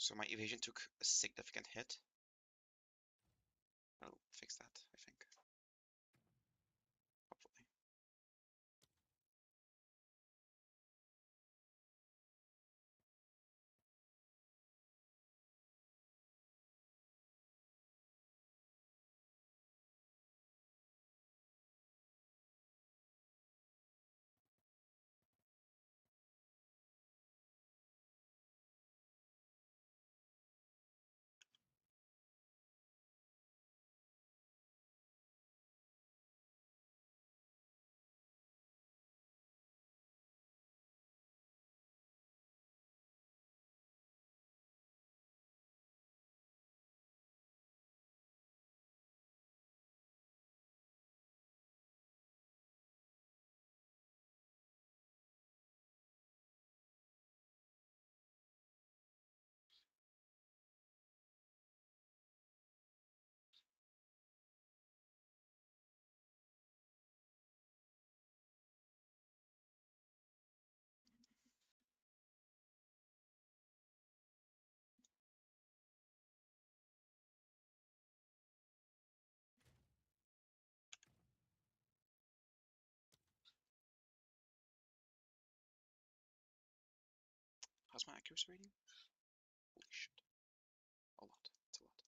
So my evasion took a significant hit. I'll fix that, I think. Hopefully. How's my accuracy rating? Holy shit. A lot. It's a lot.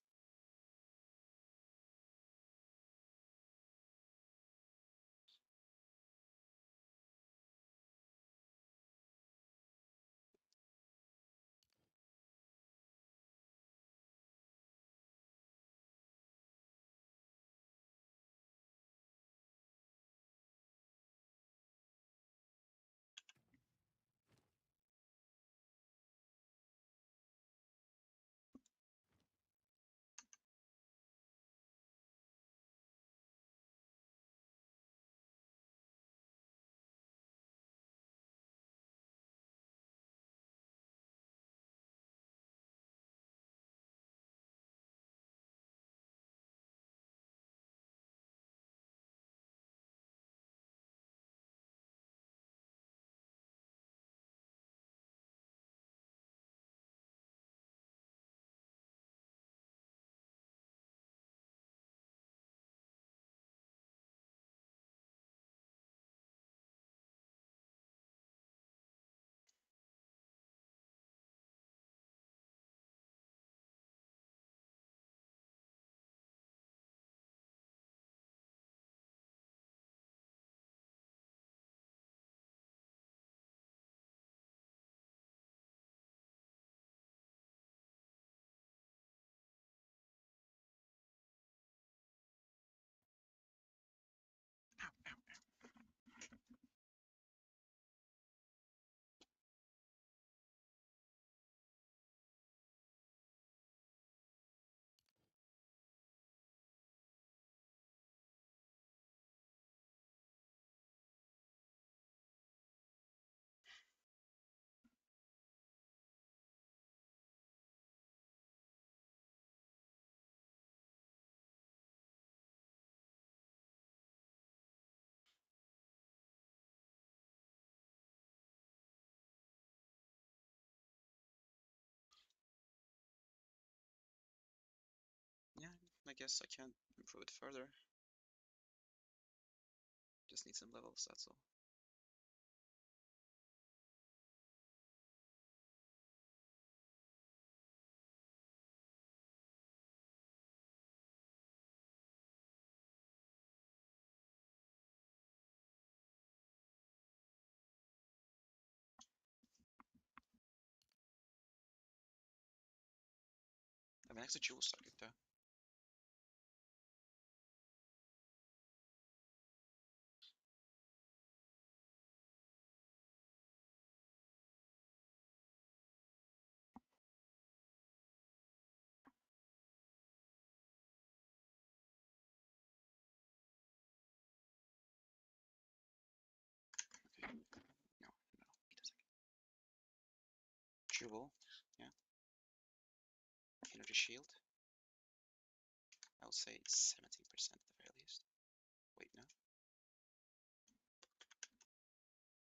I guess I can't improve it further. Just need some levels, that's all. I have an extra jewel socket though. Okay. No, wait a second. Jewel, yeah. Energy shield. I would say 17% at the very least. Wait, no.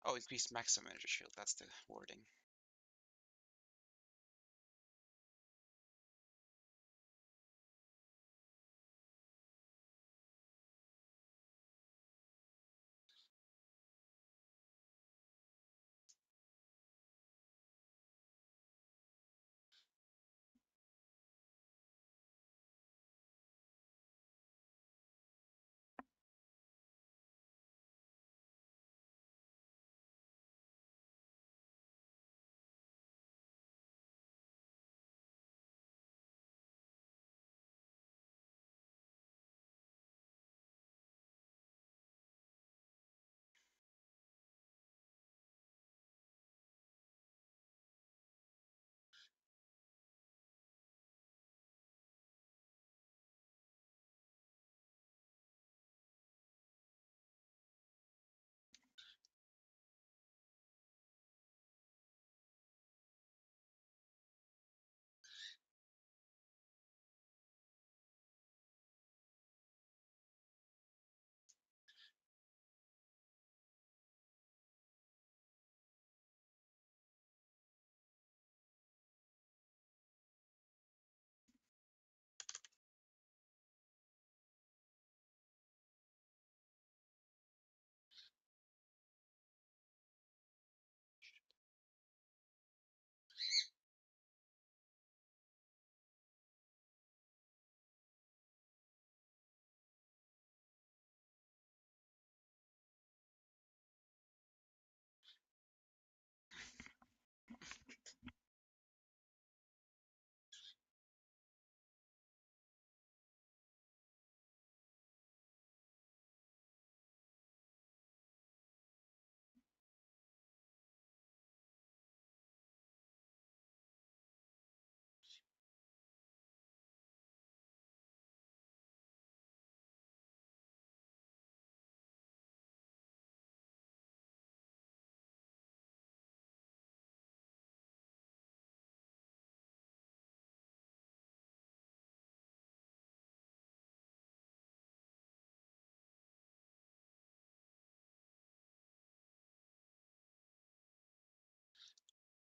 Oh, increased maximum energy shield, that's the wording.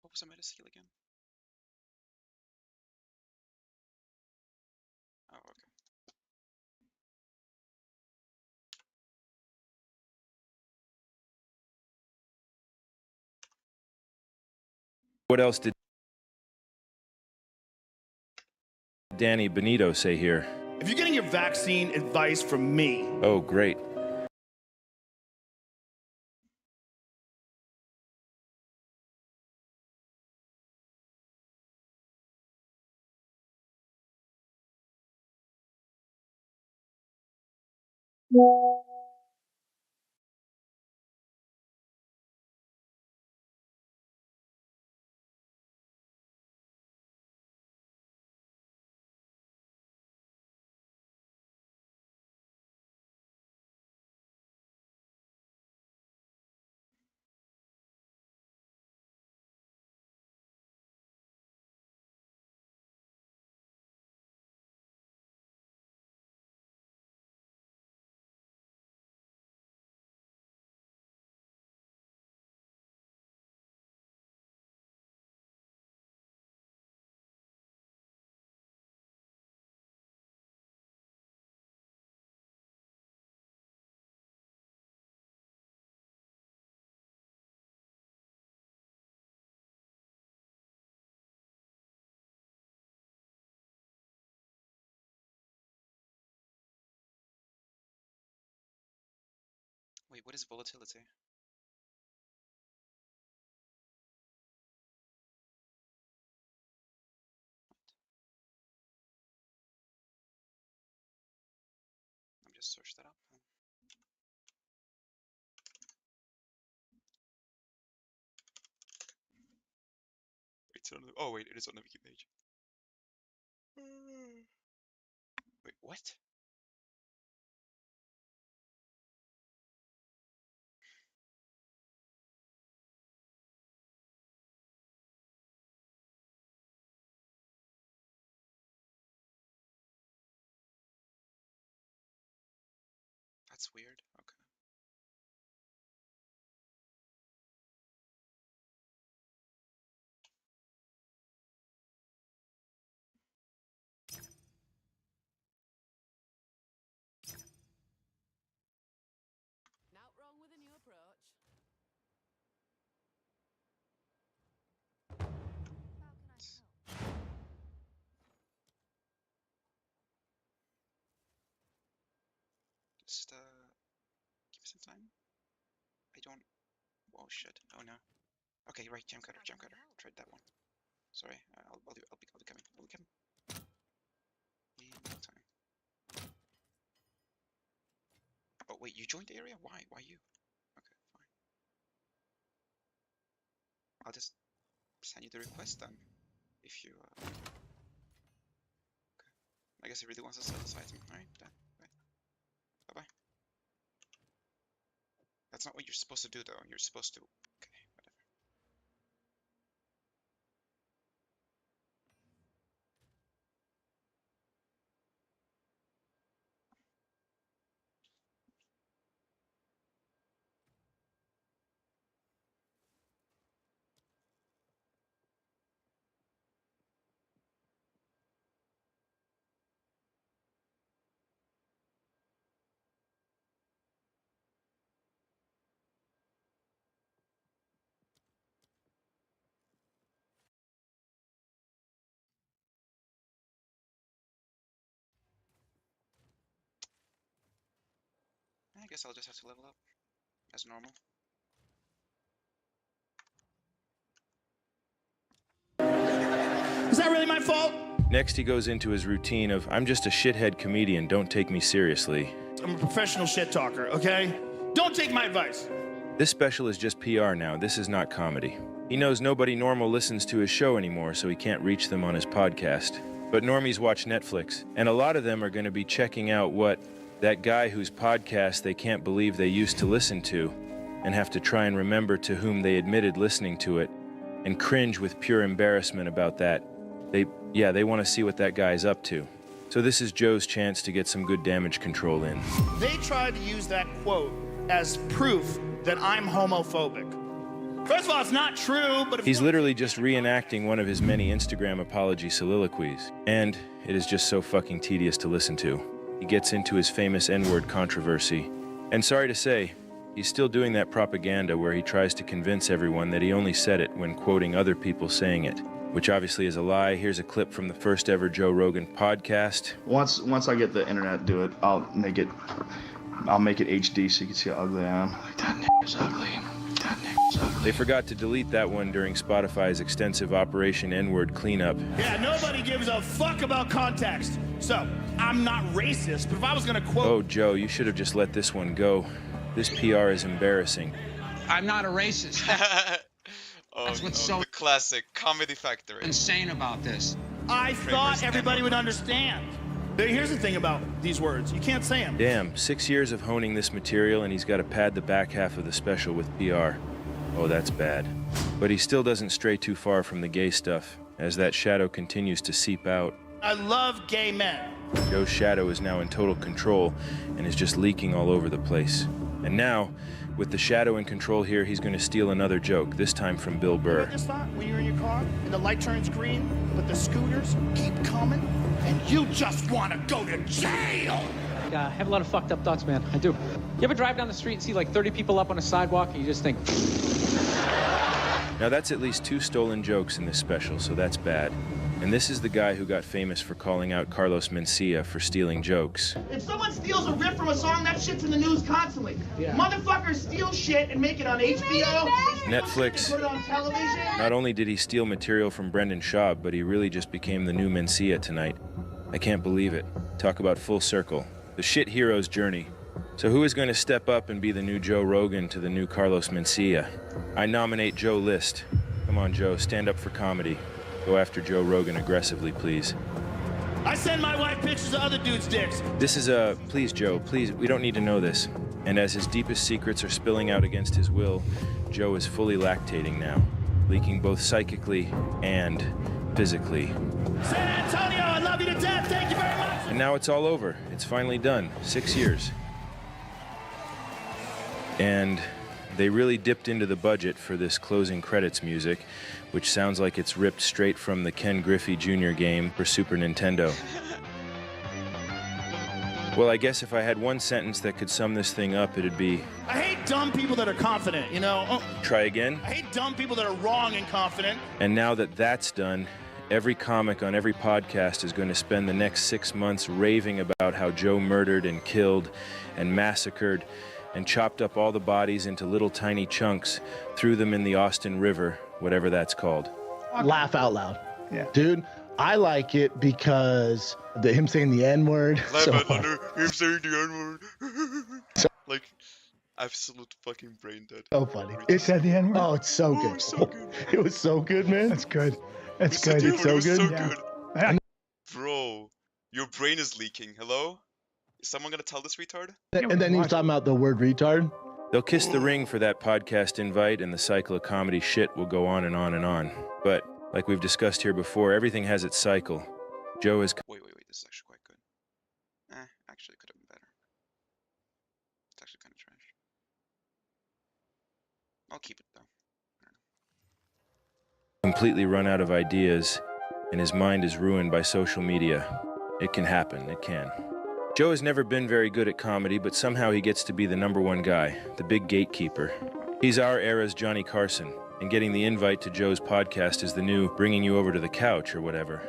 What was I meant to seal again? Oh, okay. What else did Danny Benito say here? If you're getting your vaccine advice from me, Oh, great. Wait, what is volatility? Let me just search that up. It's on the, oh wait, it is on the wiki page. Wait, what? That's weird. Okay. Not wrong with a new approach. Just give me some time. I don't. Oh shit. Oh no. Okay, right. Jam cutter. Jam cutter. Tried that one. Sorry. I'll be coming. I'll be coming. In no time. Oh wait, you joined the area? Why? Why you? Okay, fine. I'll just send you the request then. If you. Okay. I guess he really wants to sell this item. Alright, then. Bye. Bye bye. That's not what you're supposed to do though. You're supposed to. Okay, whatever. I guess I'll just have to level up as normal. Is that really my fault? Next, he goes into his routine of, I'm just a shithead comedian, don't take me seriously. I'm a professional shit talker, okay? Don't take my advice. This special is just PR now, this is not comedy. He knows nobody normal listens to his show anymore, so he can't reach them on his podcast. But normies watch Netflix, and a lot of them are going to be checking out what that guy whose podcast they can't believe they used to listen to, and have to try and remember to whom they admitted listening to it, and cringe with pure embarrassment about that. They want to see what that guy's up to. So this is Joe's chance to get some good damage control in. They tried to use that quote as proof that I'm homophobic. First of all, it's not true, but he's literally just reenacting one of his many Instagram apology soliloquies. And it is just so fucking tedious to listen to. He gets into his famous N-word controversy. And sorry to say, he's still doing that propaganda where he tries to convince everyone that he only said it when quoting other people saying it, which obviously is a lie. Here's a clip from the first ever Joe Rogan podcast. Once I get the internet to do it, I'll make it HD so you can see how ugly I am. Like, that nigga's ugly. That nigga's ugly. They forgot to delete that one during Spotify's extensive Operation N-word cleanup. Yeah, nobody gives a fuck about context. So, I'm not racist, but if I was gonna quote... Oh, Joe, you should have just let this one go. This PR is embarrassing. I'm not a racist. Oh, That's what's no, so the classic Comedy Factory. insane about this. I thought everybody would understand. Here's the thing about these words. You can't say them. Damn, 6 years of honing this material and he's got to pad the back half of the special with PR. Oh, that's bad. But he still doesn't stray too far from the gay stuff, as that shadow continues to seep out. I love gay men. Joe's shadow is now in total control and is just leaking all over the place. And now, with the shadow in control here, he's going to steal another joke, this time from Bill Burr. You know what this thought when you're in your car and the light turns green, but the scooters keep coming and you just want to go to jail? I have a lot of fucked up thoughts, man. I do. You ever drive down the street and see like 30 people up on a sidewalk and you just think... Now that's at least 2 stolen jokes in this special, so that's bad. And this is the guy who got famous for calling out Carlos Mencia for stealing jokes. If someone steals a riff from a song, that shit's in the news constantly. Motherfuckers steal shit and make it on HBO. Netflix. Put it on television. Not only did he steal material from Brendan Schaub, but he really just became the new Mencia tonight. I can't believe it. Talk about full circle. The shit hero's journey. So who is going to step up and be the new Joe Rogan to the new Carlos Mencia? I nominate Joe List. Come on, Joe, stand up for comedy. Go after Joe Rogan aggressively, please. I send my wife pictures of other dudes' dicks. This is please, Joe, please, we don't need to know this. And as his deepest secrets are spilling out against his will, Joe is fully lactating now, leaking both psychically and physically. San Antonio, I love you to death. Thank you very much. And now it's all over. It's finally done. 6 years. And they really dipped into the budget for this closing credits music, which sounds like it's ripped straight from the Ken Griffey Jr. game for Super Nintendo. Well, I guess if I had one sentence that could sum this thing up, it'd be... I hate dumb people that are confident, you know? Try again? I hate dumb people that are wrong and confident. And now that that's done, every comic on every podcast is going to spend the next 6 months raving about how Joe murdered and killed and massacred and chopped up all the bodies into little tiny chunks, threw them in the Austin River, whatever that's called. Laugh out loud. Yeah. Dude, I like it because him saying the N-word. Him saying the N-word. Like, absolute fucking brain dead. So funny. It said the N-word? Oh, it's so good. So good. It was so good, man. That's good. That's It good. was so good. Yeah. Bro, your brain is leaking. Hello? Is someone gonna tell this retard? And then he was talking about the word retard. They'll kiss the ring for that podcast invite, and the cycle of comedy shit will go on and on and on. But, like we've discussed here before, everything has its cycle. Joe is... Wait, this is actually quite good. Actually, it could have been better. It's actually kind of trash. I'll keep it, though. completely run out of ideas, and his mind is ruined by social media. It can happen, it can. Joe has never been very good at comedy, but somehow he gets to be the #1 guy, the big gatekeeper. He's our era's Johnny Carson, and getting the invite to Joe's podcast is the new bringing you over to the couch or whatever.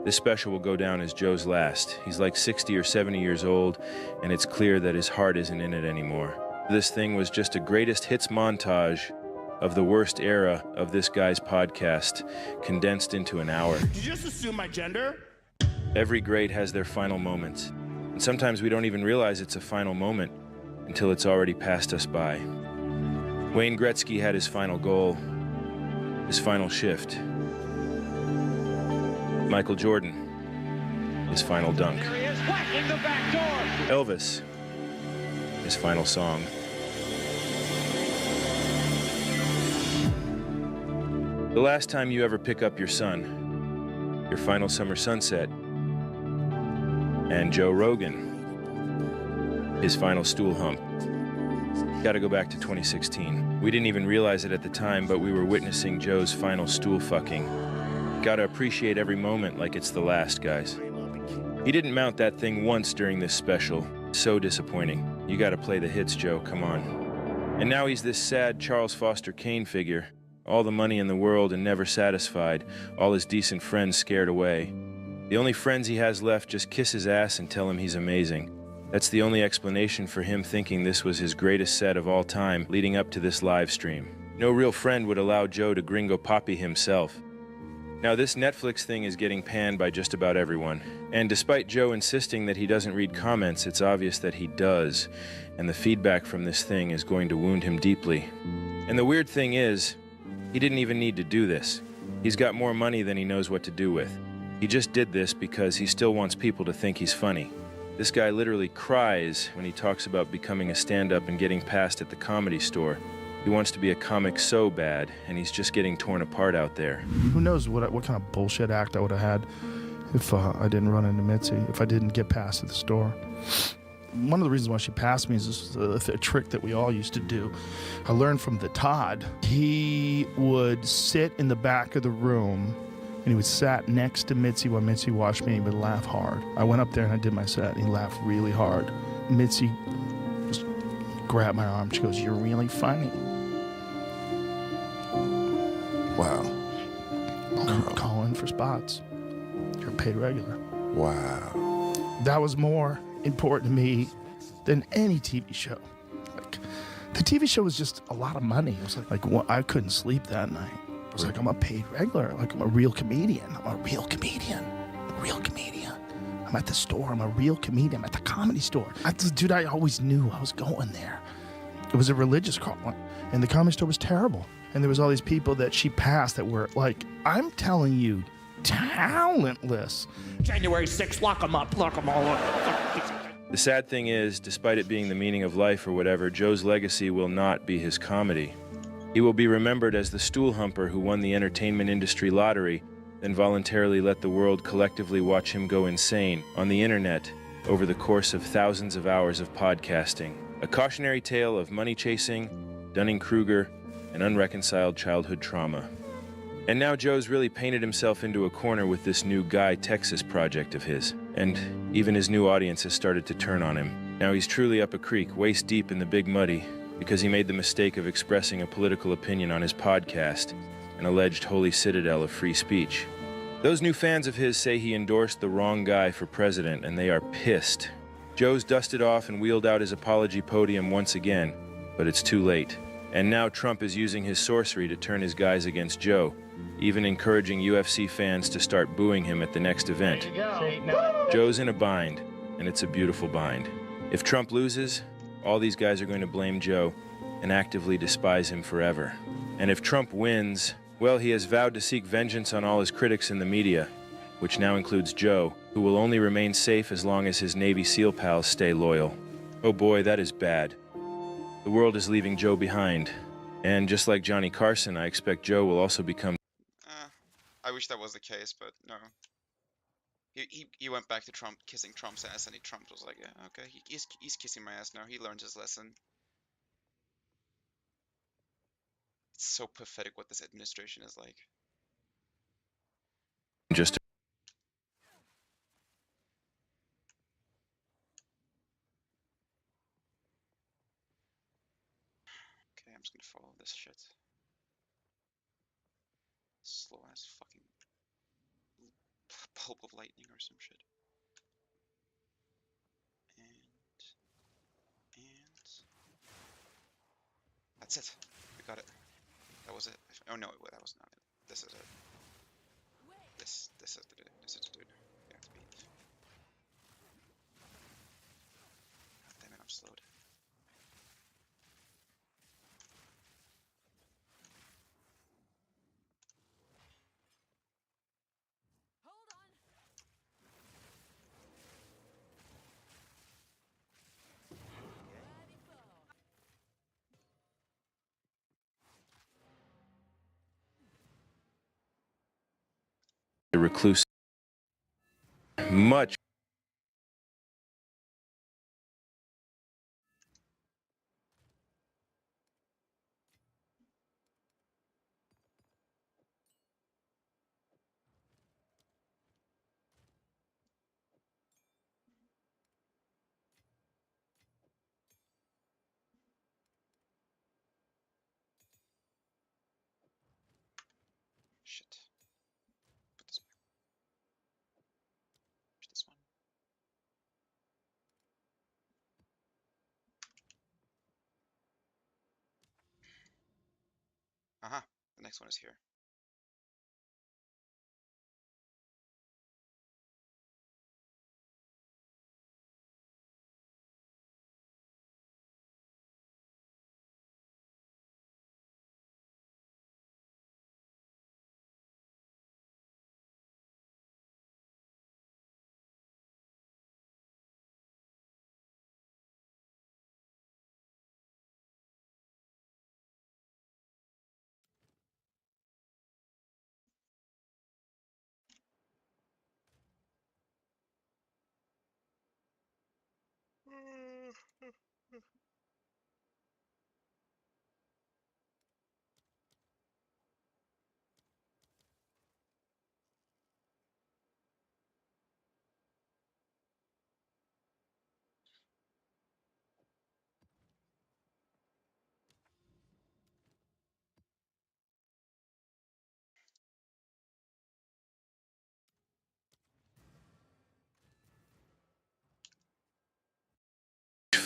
This special will go down as Joe's last. He's like 60 or 70 years old, and it's clear that his heart isn't in it anymore. This thing was just a greatest hits montage of the worst era of this guy's podcast, condensed into an hour. Did you just assume my gender? Every great has their final moments, and sometimes we don't even realize it's a final moment until it's already passed us by. Wayne Gretzky had his final goal, his final shift. Michael Jordan, his final dunk. There he is, whacking the back door. Elvis, his final song. The last time you ever pick up your son, your final summer sunset. And Joe Rogan, his final stool hump. Gotta go back to 2016. We didn't even realize it at the time, but we were witnessing Joe's final stool fucking. Gotta appreciate every moment like it's the last, guys. He didn't mount that thing once during this special. So disappointing. You gotta play the hits, Joe, come on. And now he's this sad Charles Foster Kane figure. All the money in the world and never satisfied. All his decent friends scared away. The only friends he has left just kiss his ass and tell him he's amazing. That's the only explanation for him thinking this was his greatest set of all time leading up to this live stream. No real friend would allow Joe to gringo poppy himself. Now this Netflix thing is getting panned by just about everyone. And despite Joe insisting that he doesn't read comments, it's obvious that he does. And the feedback from this thing is going to wound him deeply. And the weird thing is, he didn't even need to do this. He's got more money than he knows what to do with. He just did this because he still wants people to think he's funny. This guy literally cries when he talks about becoming a stand-up and getting passed at the Comedy Store. He wants to be a comic so bad, and he's just getting torn apart out there. Who knows what kind of bullshit act I would have had if I didn't run into Mitzi, if I didn't get past at the store. One of the reasons why she passed me is a trick that we all used to do. I learned from the Todd. He would sit in the back of the room, and he would sat next to Mitzi while Mitzi watched me, and he would laugh hard. I went up there and I did my set, and he laughed really hard. Mitzi just grabbed my arm. She goes, "You're really funny." Wow. Call in for spots. You're a paid regular. Wow. That was more important to me than any TV show. Like, the TV show was just a lot of money. It was like I couldn't sleep that night. I was like, I'm a paid regular. Like, I'm a real comedian. I'm a real comedian. I'm at the store. I'm a real comedian. I'm at the Comedy Store. Dude, I always knew I was going there. It was a religious calling, and the Comedy Store was terrible. And there was all these people that she passed that were like, I'm telling you, talentless. January 6th, lock them up, lock them all up. The sad thing is, despite it being the meaning of life or whatever, Joe's legacy will not be his comedy. He will be remembered as the stool humper who won the entertainment industry lottery, then voluntarily let the world collectively watch him go insane on the internet over the course of thousands of hours of podcasting. A cautionary tale of money chasing, Dunning-Kruger, and unreconciled childhood trauma. And now Joe's really painted himself into a corner with this new Guy, Texas project of his. And even his new audience has started to turn on him. Now he's truly up a creek, waist deep in the big muddy, because he made the mistake of expressing a political opinion on his podcast, an alleged holy citadel of free speech. Those new fans of his say he endorsed the wrong guy for president, and they are pissed. Joe's dusted off and wheeled out his apology podium once again, but it's too late. And now Trump is using his sorcery to turn his guys against Joe, even encouraging UFC fans to start booing him at the next event. Joe's in a bind, and it's a beautiful bind. If Trump loses, all these guys are going to blame Joe and actively despise him forever. And if Trump wins, well, he has vowed to seek vengeance on all his critics in the media, which now includes Joe, who will only remain safe as long as his Navy SEAL pals stay loyal. Oh boy, that is bad. The world is leaving Joe behind. And just like Johnny Carson, I expect Joe will also become... I wish that was the case, but no. He went back to Trump, kissing Trump's ass, and Trump was like, yeah, okay, he's kissing my ass now. He learned his lesson. It's so pathetic what this administration is like. Just Okay, I'm just gonna follow this shit. Slow ass fucking pulp of lightning or some shit. And that's it. We got it. That was it. Oh no, that was not it. This is it. This is the dude. This is the dude. You have to beat. God damn it, I'm slowed. a recluse. Much. Shit. Put this back. Push this one. Aha. The next one is here.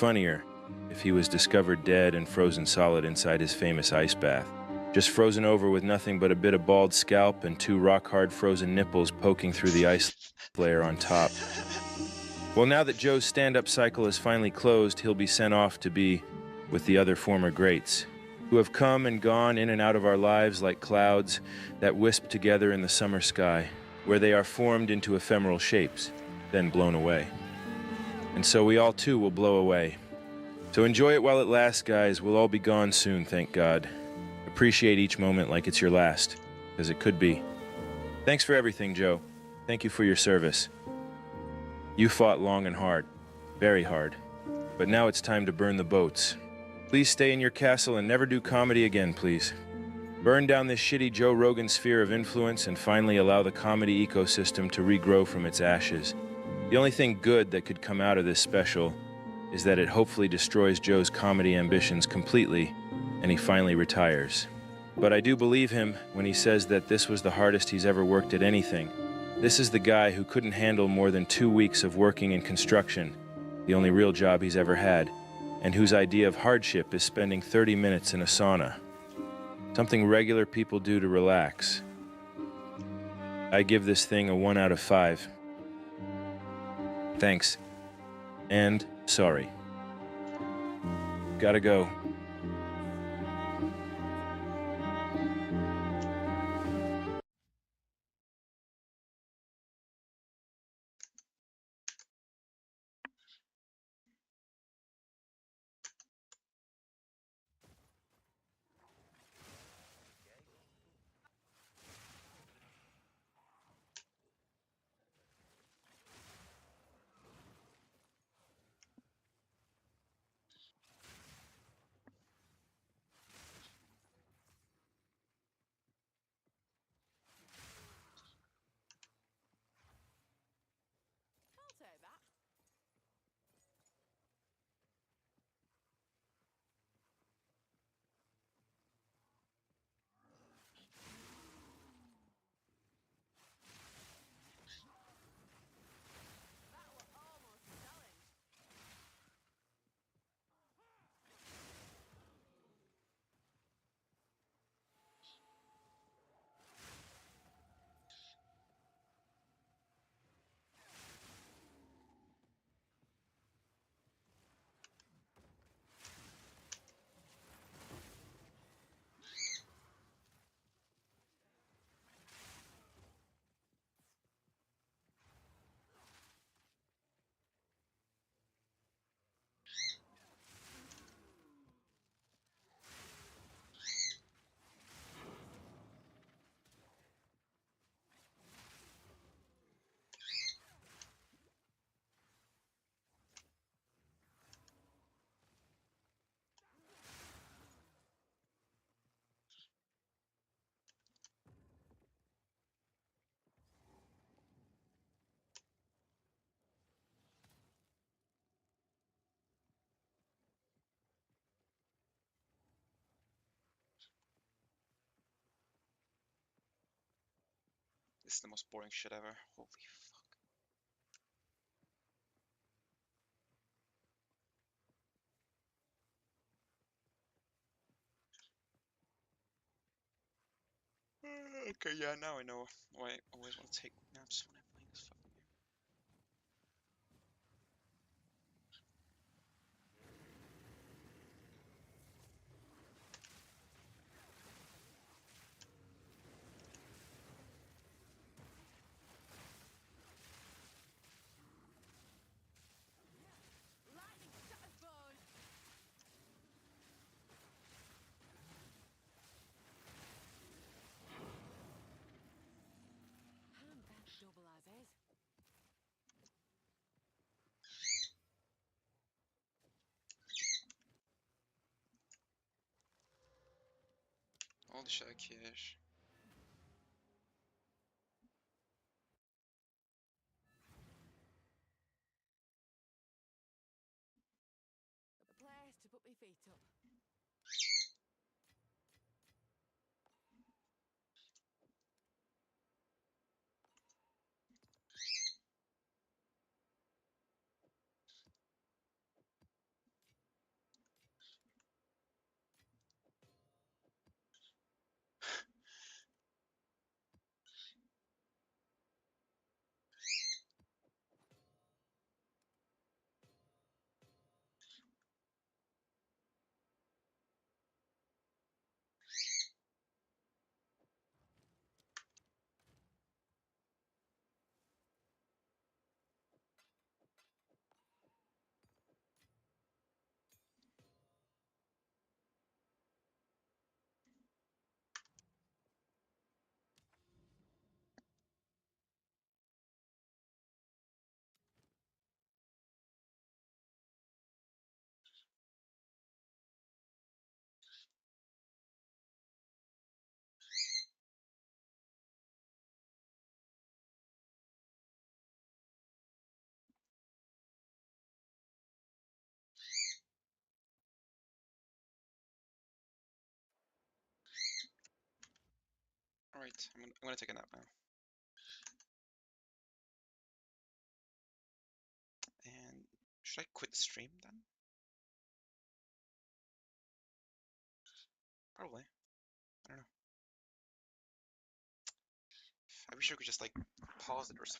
funnier if he was discovered dead and frozen solid inside his famous ice bath. Just frozen over with nothing but a bit of bald scalp and 2 rock-hard frozen nipples poking through the ice layer on top. Well, now that Joe's stand-up cycle is finally closed, he'll be sent off to be with the other former greats, who have come and gone in and out of our lives like clouds that wisp together in the summer sky, where they are formed into ephemeral shapes, then blown away. And so we all too will blow away. So enjoy it while it lasts, guys. We'll all be gone soon, thank God. Appreciate each moment like it's your last, because it could be. Thanks for everything, Joe. Thank you for your service. You fought long and hard, very hard. But now it's time to burn the boats. Please stay in your castle and never do comedy again, please. Burn down this shitty Joe Rogan sphere of influence and finally allow the comedy ecosystem to regrow from its ashes. The only thing good that could come out of this special is that it hopefully destroys Joe's comedy ambitions completely and he finally retires. But I do believe him when he says that this was the hardest he's ever worked at anything. This is the guy who couldn't handle more than 2 weeks of working in construction, the only real job he's ever had, and whose idea of hardship is spending 30 minutes in a sauna. Something regular people do to relax. I give this thing a 1 out of 5. Thanks. And sorry. Gotta go. I'll take that. That were almost a challenge. This is the most boring shit ever. Holy fuck. Okay, yeah, now I know why I always want to take naps when I'm playing this fucking game. Lightning shatters bone. Hand that double as is. Holy shit, Kish. A place to put my feet up. Alright, I'm gonna take a nap now. And should I quit the stream then? Probably. I don't know. I wish I could just like pause it or something.